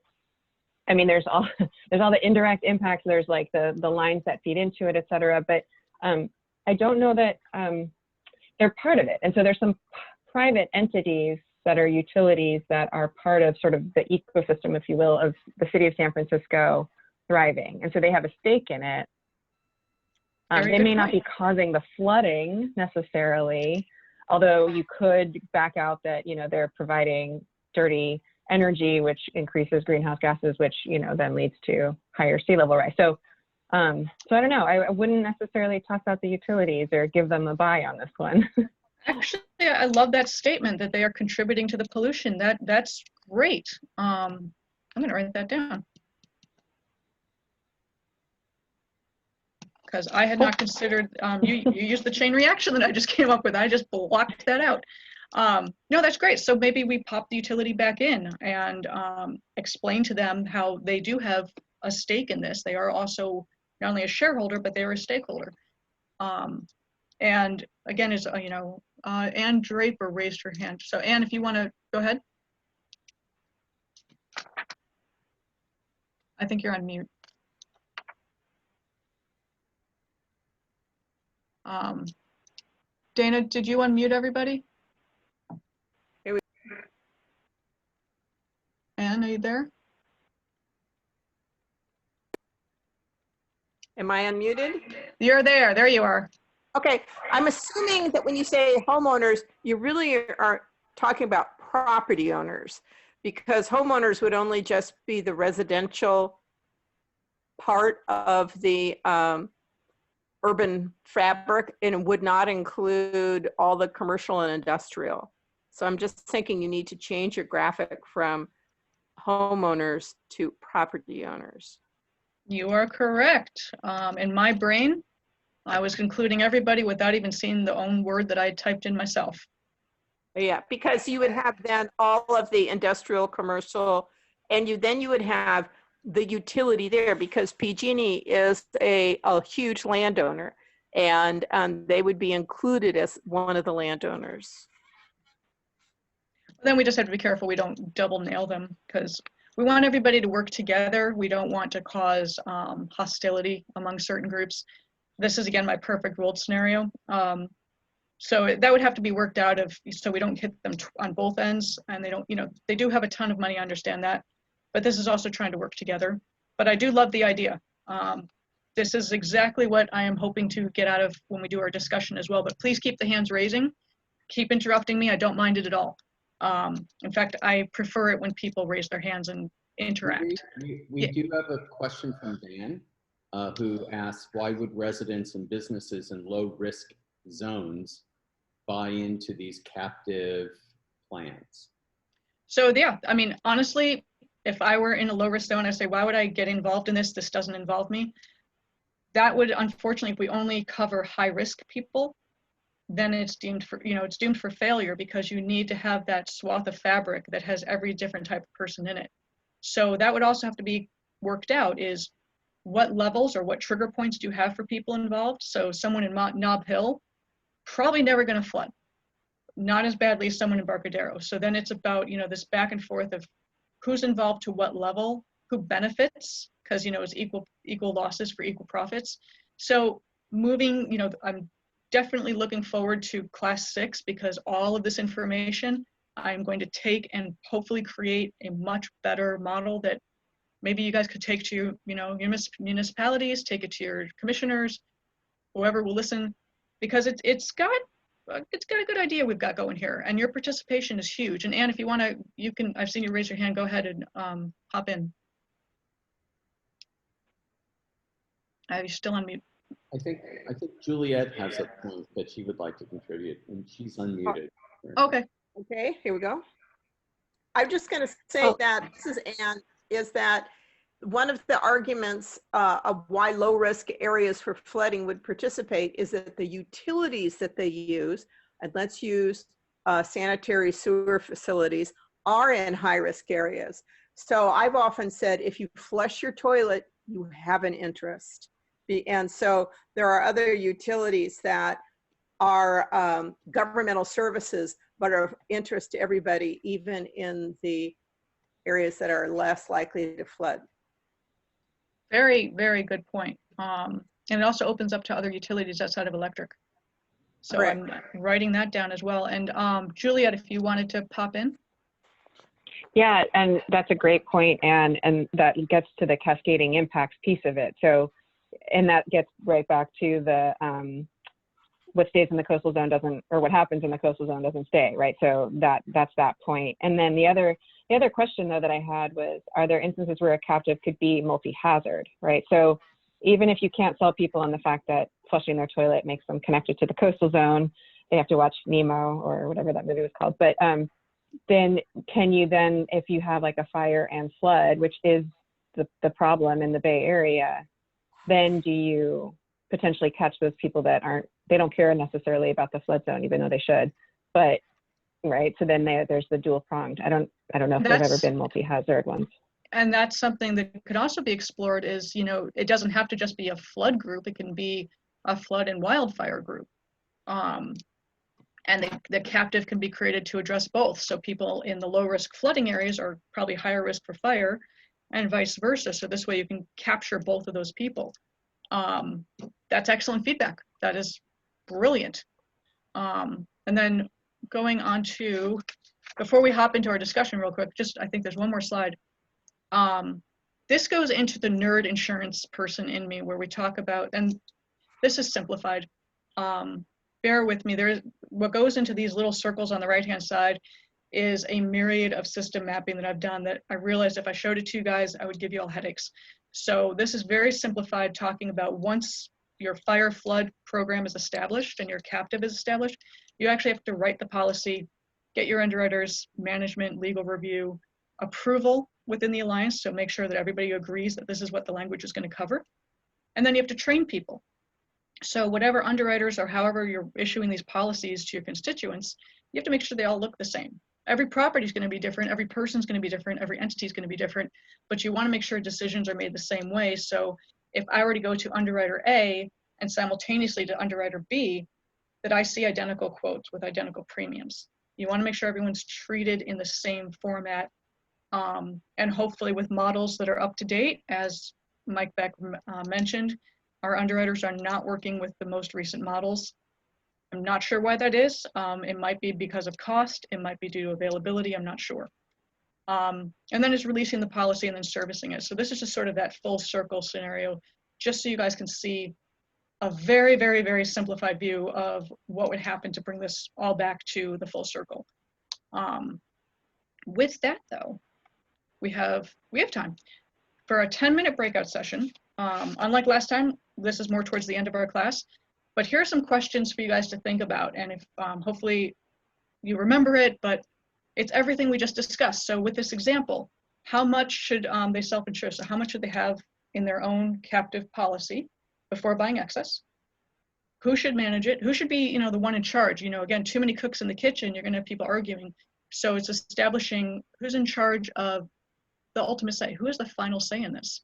S6: I mean, there's all the indirect impacts. There's like the lines that feed into it, et cetera. But I don't know that they're part of it. And so there's some private entities that are utilities that are part of sort of the ecosystem, if you will, of the city of San Francisco thriving. And so they have a stake in it. They may not be causing the flooding necessarily, although you could back out that, you know, they're providing dirty energy, which increases greenhouse gases, which, you know, then leads to higher sea level rise. So I don't know. I wouldn't necessarily toss out the utilities or give them a buy on this one.
S3: actually, I love that statement that they are contributing to the pollution. That's great. I'm going to write that down. Because I had not considered, you used the chain reaction that I just came up with. I just blocked that out. No, that's great. So maybe we pop the utility back in and explain to them how they do have a stake in this. They are also not only a shareholder, but they are a stakeholder. And again, is you know, Ann Draper raised her hand. So Ann, if you want to go ahead. I think you're on mute. Dana, did you unmute everybody? Ann, are you there?
S7: Am I unmuted?
S3: You're there. There you are.
S7: Okay, I'm assuming that when you say homeowners, you really are talking about property owners, because homeowners would only just be the residential part of the urban fabric and would not include all the commercial and industrial. So I'm just thinking you need to change your graphic from homeowners to property owners.
S3: You are correct. In my brain, I was including everybody without even seeing the own word that I typed in myself.
S7: Yeah, because you would have then all of the industrial, commercial, and then you would have the utility there, because PG&E is a huge landowner, and they would be included as one of the landowners.
S3: Then we just have to be careful we don't double nail them, because we want everybody to work together. We don't want to cause hostility among certain groups. This is, again, my perfect world scenario. So that would have to be worked out so we don't hit them on both ends, and they don't, you know, they do have a ton of money, I understand that, but this is also trying to work together. But I do love the idea. This is exactly what I am hoping to get out of when we do our discussion as well, but please keep the hands raising. Keep interrupting me, I don't mind it at all. In fact, I prefer it when people raise their hands and interact.
S2: We do have a question from Dan, who asks, why would residents and businesses in low risk zones buy into these captive plans?
S3: So yeah, I mean, honestly, if I were in a low risk zone, I'd say, why would I get involved in this? This doesn't involve me. That would, unfortunately, if we only cover high risk people, then it's deemed for, you know, it's doomed for failure, because you need to have that swath of fabric that has every different type of person in it. So that would also have to be worked out, is what levels or what trigger points do you have for people involved? So someone in Nob Hill probably never going to flood, not as badly as someone in Barcadero. So then it's about, you know, this back and forth of who's involved to what level, who benefits, because, you know, it's equal losses for equal profits. So moving, you know, I'm definitely looking forward to class 6, because all of this information I'm going to take and hopefully create a much better model that maybe you guys could take to your, you know, your municipalities, take it to your commissioners, whoever will listen, because it's got a good idea we've got going here, and your participation is huge. And Anne, if you want to, you can, I've seen you raise your hand, go ahead and hop in. Are you still on mute?
S2: I think Juliet has a point that she would like to contribute, and she's unmuted.
S3: Okay.
S7: Okay, here we go. I'm just going to say that, this is Anne, is that one of the arguments of why low risk areas for flooding would participate is that the utilities that they use, and let's use sanitary sewer facilities, are in high risk areas. So I've often said, if you flush your toilet, you have an interest. And so there are other utilities that are governmental services, but are of interest to everybody, even in the areas that are less likely to flood.
S3: Very, very good point. And it also opens up to other utilities outside of electric. So correct. I'm writing that down as well. And Juliet, if you wanted to pop in.
S6: Yeah, and that's a great point, and that gets to the cascading impacts piece of it. So, and that gets right back to the what stays in the coastal zone doesn't, or what happens in the coastal zone doesn't stay, right? So that's that point. And then the other question though that I had was, are there instances where a captive could be multi-hazard, right? So even if you can't sell people on the fact that flushing their toilet makes them connected to the coastal zone, they have to watch Nemo or whatever that movie was called. But then can you then, if you have like a fire and flood, which is the problem in the Bay Area, then do you potentially catch those people that they don't care necessarily about the flood zone, even though they should, but right. So then there's the dual pronged. I don't know if there've ever been multi-hazard ones. And
S3: that's something that could also be explored is, you know, it doesn't have to just be a flood group. It can be a flood and wildfire group. And the captive can be created to address both. So people in the low risk flooding areas are probably higher risk for fire, and vice versa. So this way you can capture both of those people. That's excellent feedback. That is brilliant. And then going on to, before we hop into our discussion real quick, I think there's one more slide. This goes into the nerd insurance person in me, where we talk about, and this is simplified. Bear with me. What goes into these little circles on the right-hand side is a myriad of system mapping that I've done that I realized if I showed it to you guys, I would give you all headaches. So this is very simplified, talking about once your fire flood program is established and your captive is established, you actually have to write the policy, get your underwriters, management, legal review, approval within the alliance. So make sure that everybody agrees that this is what the language is going to cover. And then you have to train people. So whatever underwriters or however you're issuing these policies to your constituents, you have to make sure they all look the same. Every property is going to be different. Every person's going to be different. Every entity is going to be different, but you want to make sure decisions are made the same way. So if I were to go to underwriter A and simultaneously to underwriter B, that I see identical quotes with identical premiums. You want to make sure everyone's treated in the same format, and hopefully with models that are up to date. As Mike Beck mentioned, our underwriters are not working with the most recent models. I'm not sure why that is. It might be because of cost. It might be due to availability. I'm not sure. And then it's releasing the policy and then servicing it. So this is just sort of that full circle scenario, just so you guys can see a very, very, very simplified view of what would happen to bring this all back to the full circle. With that though, we have time for a 10-minute breakout session. Unlike last time, this is more towards the end of our class, but here are some questions for you guys to think about. And if hopefully you remember it, but it's everything we just discussed. So with this example, how much should they self-insure? So how much should they have in their own captive policy before buying excess? Who should manage it? Who should be, you know, the one in charge? You know, again, too many cooks in the kitchen, you're going to have people arguing. So it's establishing who's in charge of the ultimate say. Who has the final say in this?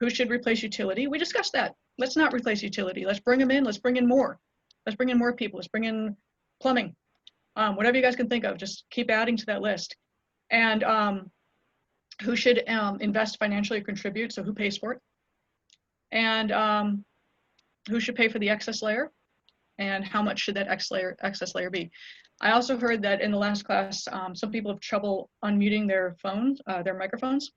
S3: Who should replace utility? We discussed that. Let's not replace utility. Let's bring them in. Let's bring in more. Let's bring in more people. Let's bring in plumbing. Whatever you guys can think of, just keep adding to that list. And who should invest financially or contribute, so who pays for it? And who should pay for the excess layer? And how much should that excess layer be? I also heard that in the last class, some people have trouble unmuting their phones, their microphones.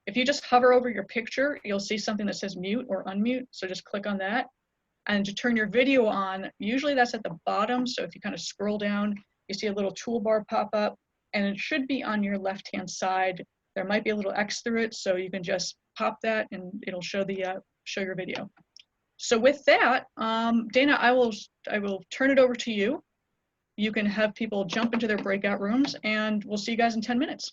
S3: If you just hover over your picture, you'll see something that says mute or unmute. So just click on that. And to turn your video on, usually that's at the bottom. So if you kind of scroll down, you see a little toolbar pop up, and it should be on your left-hand side. There might be a little X through it, so you can just pop that and it'll show show your video. So with that, Dana, I will turn it over to you. You can have people jump into their breakout rooms, and we'll see you guys in 10 minutes.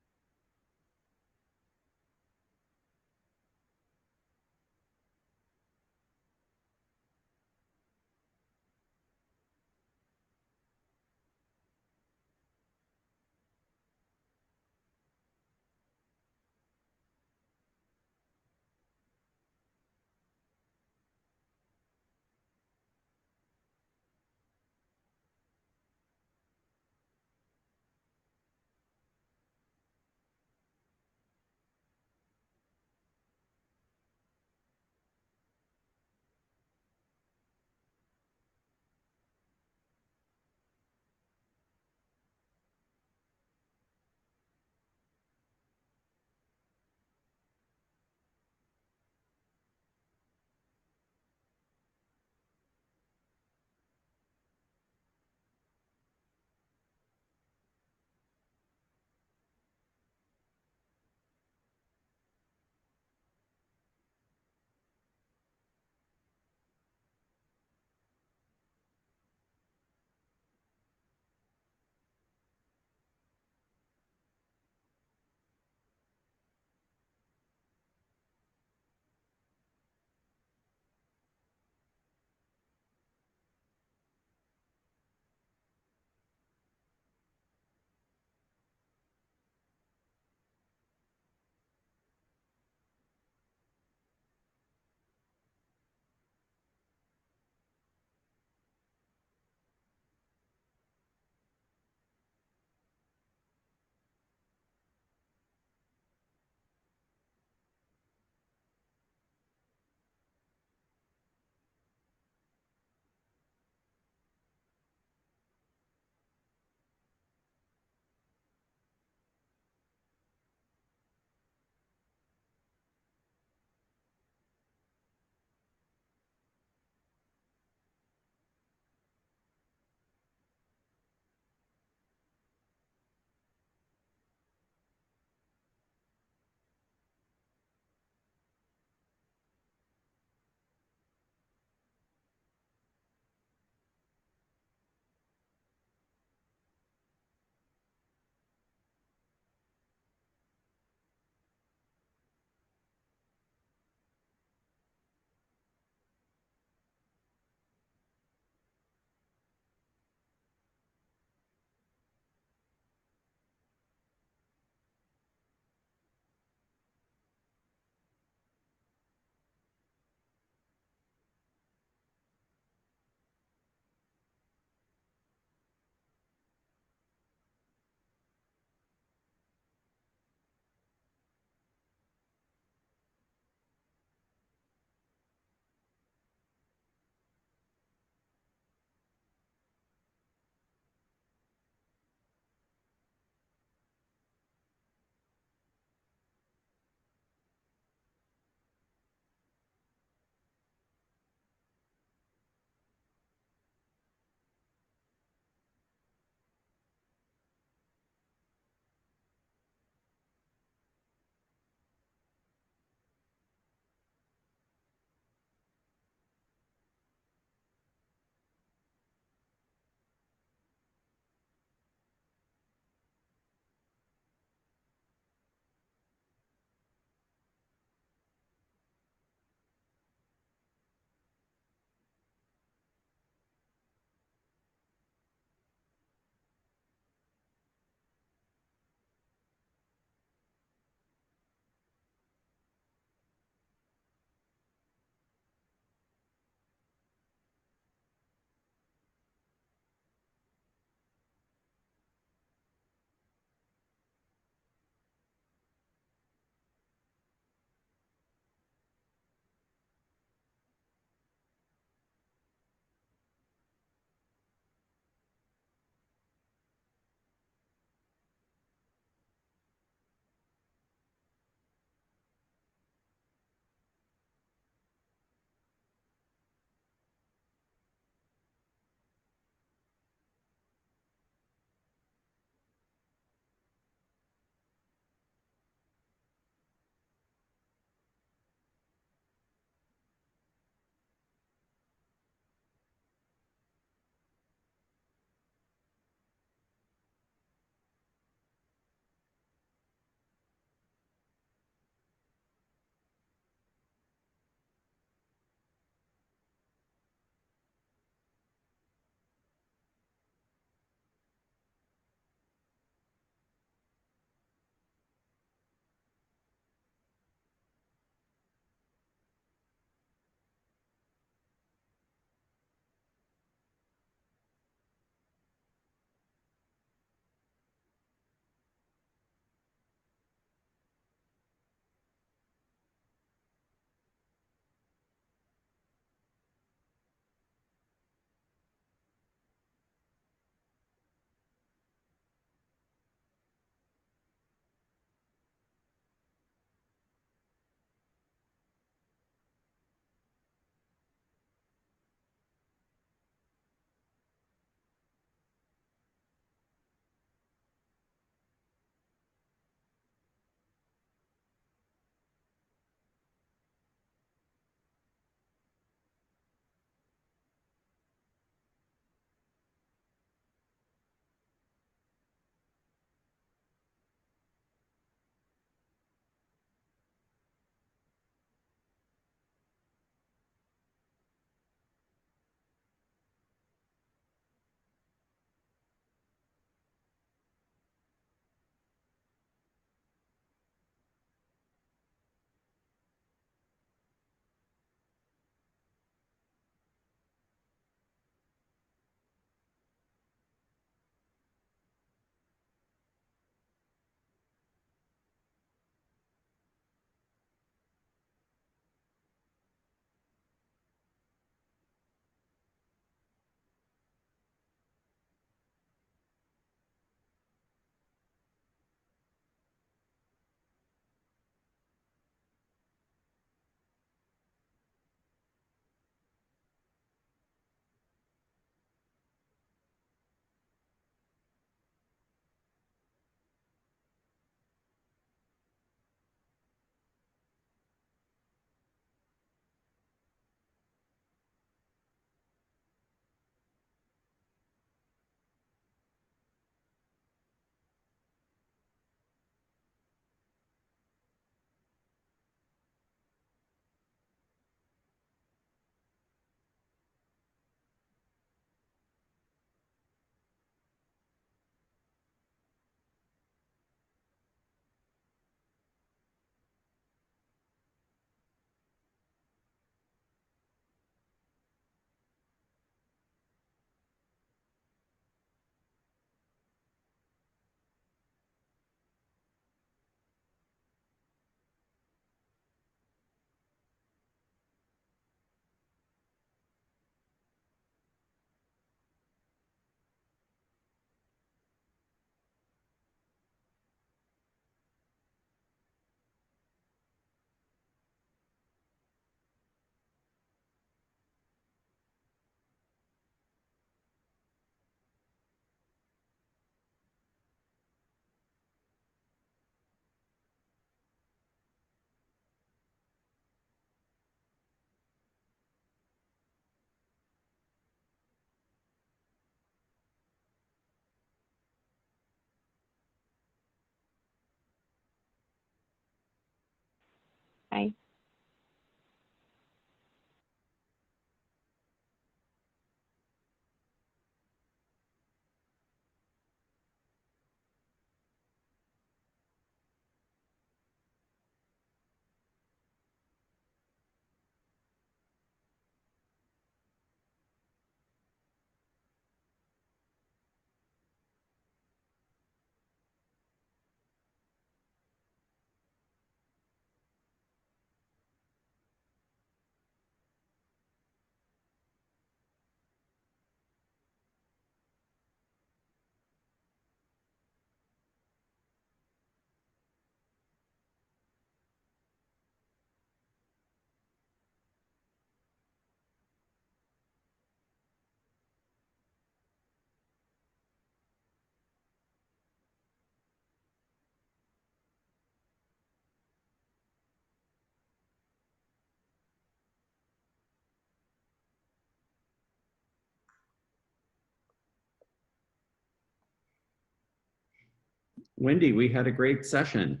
S2: Wendy, we had a great session.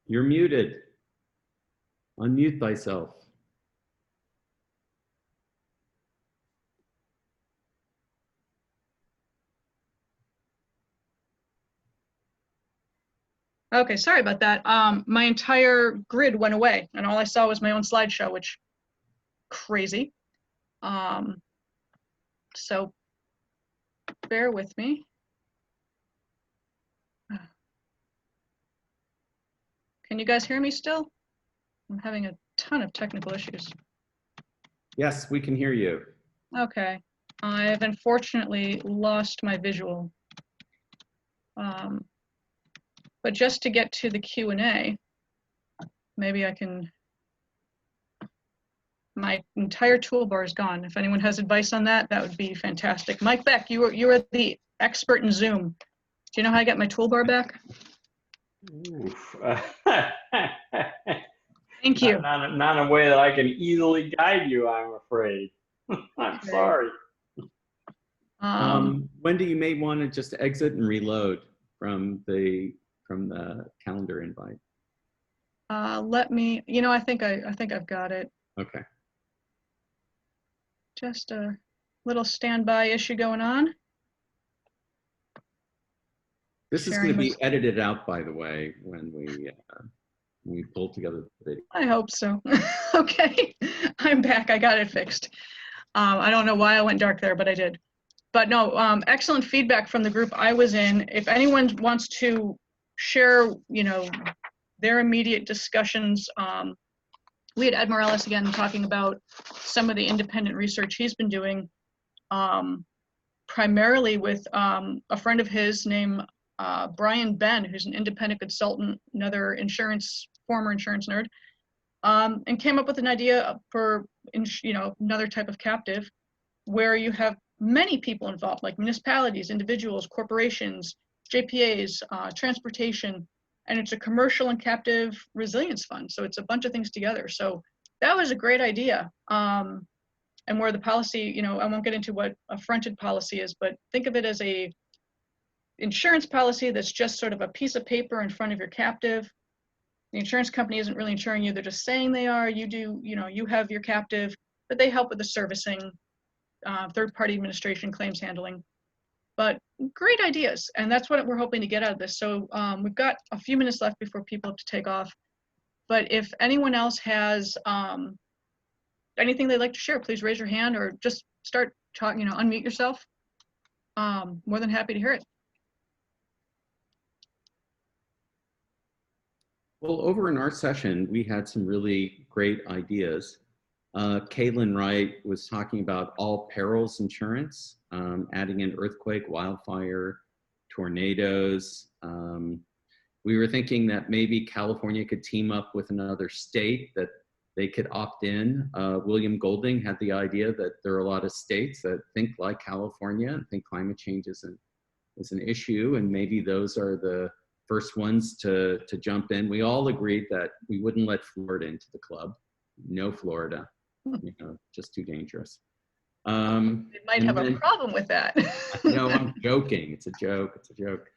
S2: You're muted. Unmute thyself.
S3: Okay, sorry about that. My entire grid went away and all I saw was my own slideshow, which crazy. So bear with me. Can you guys hear me still? I'm having a ton of technical issues.
S2: Yes, we can hear you.
S3: Okay, I've unfortunately lost my visual. But just to get to the Q&A, maybe I can, my entire toolbar is gone. If anyone has advice on that, that would be fantastic. Mike Beck, you are the expert in Zoom. Do you know how I get my toolbar back?
S4: Oof.
S3: Thank you.
S4: Not in a way that I can easily guide you, I'm afraid. I'm
S3: Okay.
S4: sorry.
S2: Wendy, you may want to just exit and reload from the calendar invite.
S3: Let me, you know, I think I've got it.
S2: Okay.
S3: Just a little standby issue going on.
S2: This is going to be edited out, by the way, when we pull together the video.
S3: I hope so. Okay, I'm back. I got it fixed. I don't know why I went dark there, but I did. But no, excellent feedback from the group I was in. If anyone wants to share, you know, their immediate discussions, we had Ed Morales again talking about some of the independent research he's been doing, primarily with a friend of his named Brian Ben, who's an independent consultant, another former insurance nerd, and came up with an idea for, you know, another type of captive where you have many people involved, like municipalities, individuals, corporations, JPAs, transportation, and it's a commercial and captive resilience fund. So it's a bunch of things together. So that was a great idea. And where the policy, you know, I won't get into what a fronted policy is, but think of it as a insurance policy that's just sort of a piece of paper in front of your captive. The insurance company isn't really insuring you, they're just saying they are. You do, you know, you have your captive, but they help with the servicing, third-party administration, claims handling. But great ideas, and that's what we're hoping to get out of this. So we've got a few minutes left before people have to take off. But if anyone else has anything they'd like to share, please raise your hand or just start talking, you know, unmute yourself. More than happy to hear it.
S2: Well, over in our session, we had some really great ideas. Caitlin Wright was talking about all perils insurance, adding in earthquake, wildfire, tornadoes. We were thinking that maybe California could team up with another state that they could opt in. William Golding had the idea that there are a lot of states that think like California and think climate change is an issue, and maybe those are the first ones to jump in. We all agreed that we wouldn't let Florida into the club. No Florida, you know, just too dangerous.
S3: They might have a problem with that.
S2: No, I'm joking. It's a joke. It's a joke.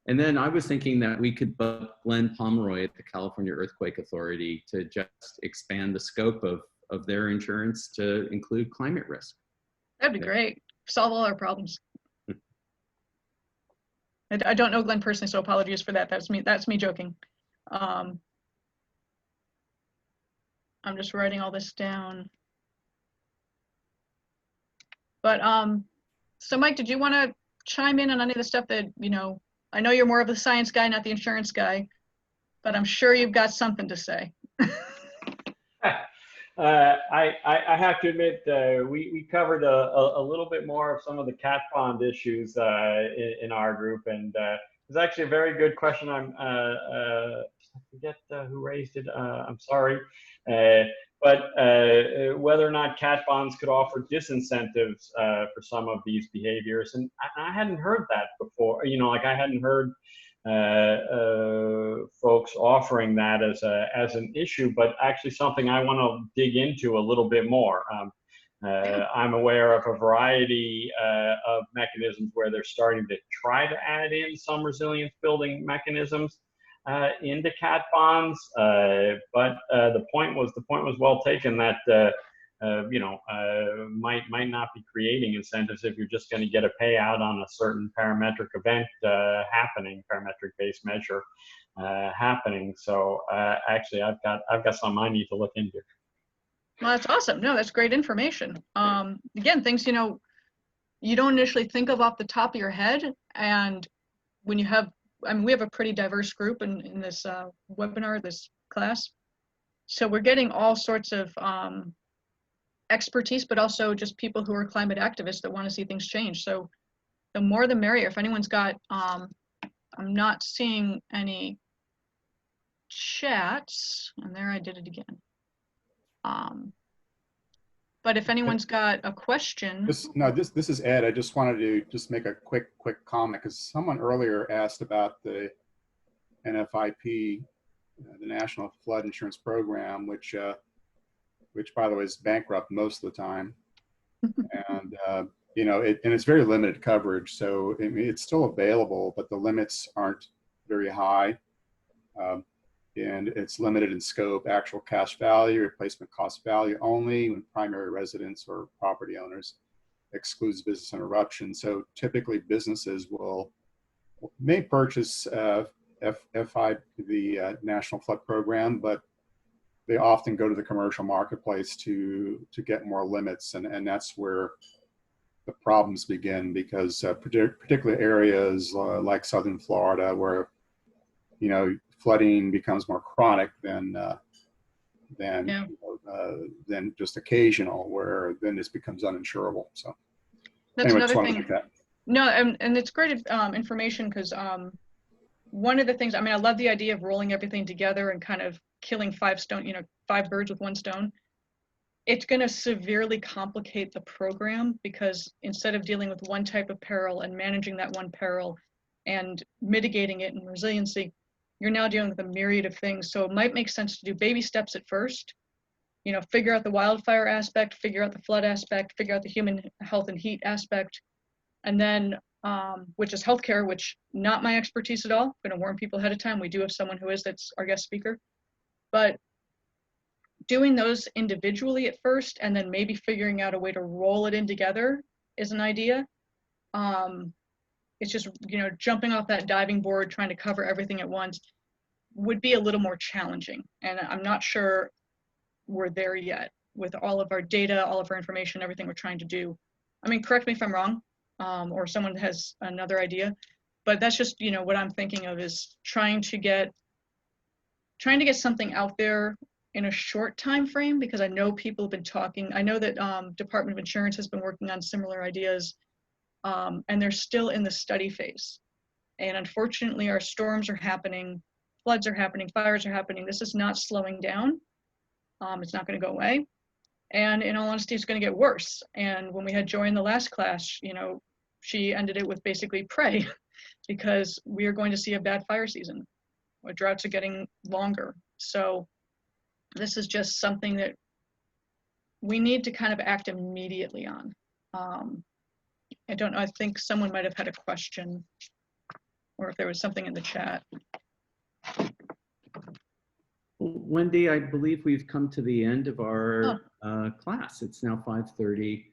S2: And then I was thinking that we could book Glenn Pomeroy at the California Earthquake Authority to just expand the scope of their insurance to include climate risk.
S3: That'd be great. Solve all our problems. I don't know Glenn personally, so apologies for that. That's me joking. I'm just writing all this down. But so Mike, did you want to chime in on any of the stuff that, you know, I know you're more of the science guy, not the insurance guy, but I'm sure you've got something to say.
S4: I have to admit, we covered a little bit more of some of the cat pond issues in our group, and it's actually a very good question. I forget who raised it. I'm sorry, but whether or not cat bonds could offer disincentives for some of these behaviors, and I hadn't heard that before. You know, like I hadn't heard folks offering that as an issue, but actually something I want to dig into a little bit more. I'm aware of a variety of mechanisms where they're starting to try to add in some resilience building mechanisms into cat bonds, but the point was well taken that might not be creating incentives if you're just going to get a payout on a certain parametric event happening, parametric based measure happening. So actually, I've got some I need to look into.
S3: Well, that's awesome. No, that's great information. Again, things, you don't initially think of off the top of your head. And when you have, we have a pretty diverse group in this webinar, this class. So we're getting all sorts of expertise, but also just people who are climate activists that want to see things change. So the more the merrier. If anyone's got, I'm not seeing any chats, and there I did it again. But if anyone's got a question.
S8: This is Ed. I just wanted to just make a quick comment because someone earlier asked about the NFIP, the National Flood Insurance Program, which by the way is bankrupt most of the time, and and it's very limited coverage. So I mean, it's still available, but the limits aren't very high. And it's limited in scope, actual cash value, replacement cost value only when primary residents or property owners, excludes business interruption. So typically businesses may purchase FI, the National Flood Program, but they often go to the commercial marketplace to get more limits. And that's where the problems begin, because particular areas like Southern Florida, where, flooding becomes more chronic than just occasional, where then this becomes uninsurable. So
S3: that's
S8: anyway,
S3: another thing. No, and it's great information, because one of the things, I love the idea of rolling everything together and kind of killing five birds with one stone. It's going to severely complicate the program, because instead of dealing with one type of peril and managing that one peril and mitigating it in resiliency, you're now dealing with a myriad of things. So it might make sense to do baby steps at first, figure out the wildfire aspect, figure out the flood aspect, figure out the human health and heat aspect, and then, which is healthcare, which not my expertise at all. I'm going to warn people ahead of time. We do have someone who is, that's our guest speaker, but doing those individually at first, and then maybe figuring out a way to roll it in together is an idea. It's just, jumping off that diving board, trying to cover everything at once would be a little more challenging. And I'm not sure we're there yet with all of our data, all of our information, everything we're trying to do. Correct me if I'm wrong, or someone has another idea, but that's just, what I'm thinking of, is trying to get something out there in a short time frame, because I know people have been talking. I know that Department of Insurance has been working on similar ideas, and they're still in the study phase. And unfortunately, our storms are happening, floods are happening, fires are happening. This is not slowing down. It's not going to go away. And in all honesty, it's going to get worse. And when we had Joy in the last class, she ended it with basically pray, because we are going to see a bad fire season. Our droughts are getting longer. So this is just something that we need to kind of act immediately on. I don't know, I think someone might have had a question, or if there was something in the chat.
S2: Wendy, I believe we've come to the end of our class. It's now 5:30.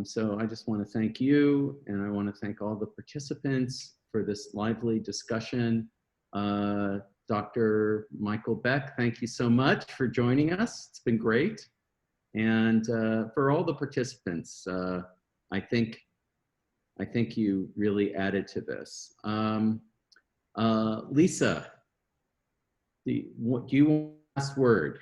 S2: So I just want to thank you, and I want to thank all the participants for this lively discussion. Dr. Michael Beck, thank you so much for joining us. It's been great. And for all the participants, I think you really added to this. Lisa, do you want last word?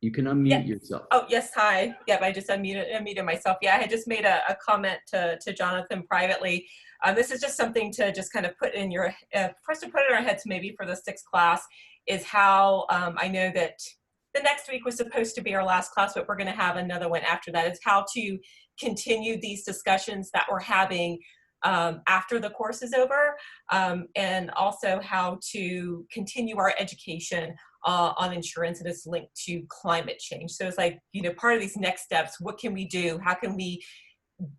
S2: You can unmute yourself.
S9: Oh, yes, hi. Yep, I just unmuted myself. Yeah, I had just made a comment to Jonathan privately. This is just something to just kind of put in your, for us to put in our heads maybe for the 6th class, is how I know that the next week was supposed to be our last class, but we're going to have another one after that. Is how to continue these discussions that we're having after the course is over, and also how to continue our education on insurance, and it's linked to climate change. So it's like, you know, part of these next steps, what can we do? How can we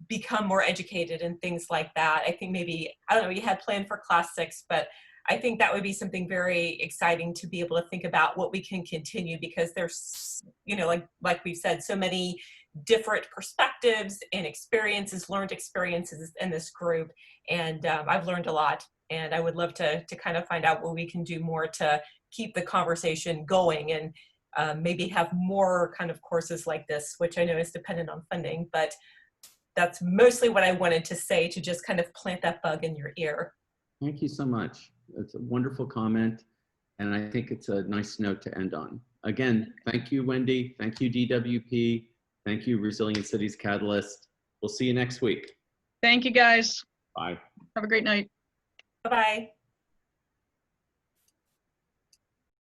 S9: become more educated and things like that? I think maybe, I don't know, you had planned for class 6, but I think that would be something very exciting to be able to think about what we can continue, because there's, you know, like we've said, so many different perspectives and experiences, learned experiences in this group. And I've learned a lot, and I would love to kind of find out what we can do more to keep the conversation going, and maybe have more kind of courses like this, which I know is dependent on funding, but that's mostly what I wanted to say, to just kind of plant that bug in your ear.
S2: Thank you so much. It's a wonderful comment, and I think it's a nice note to end on. Again, thank you, Wendy. Thank you, DWP. Thank you, Resilient Cities Catalyst. We'll see you next week.
S3: Thank you, guys.
S2: Bye.
S3: Have a great night.
S9: Bye-bye.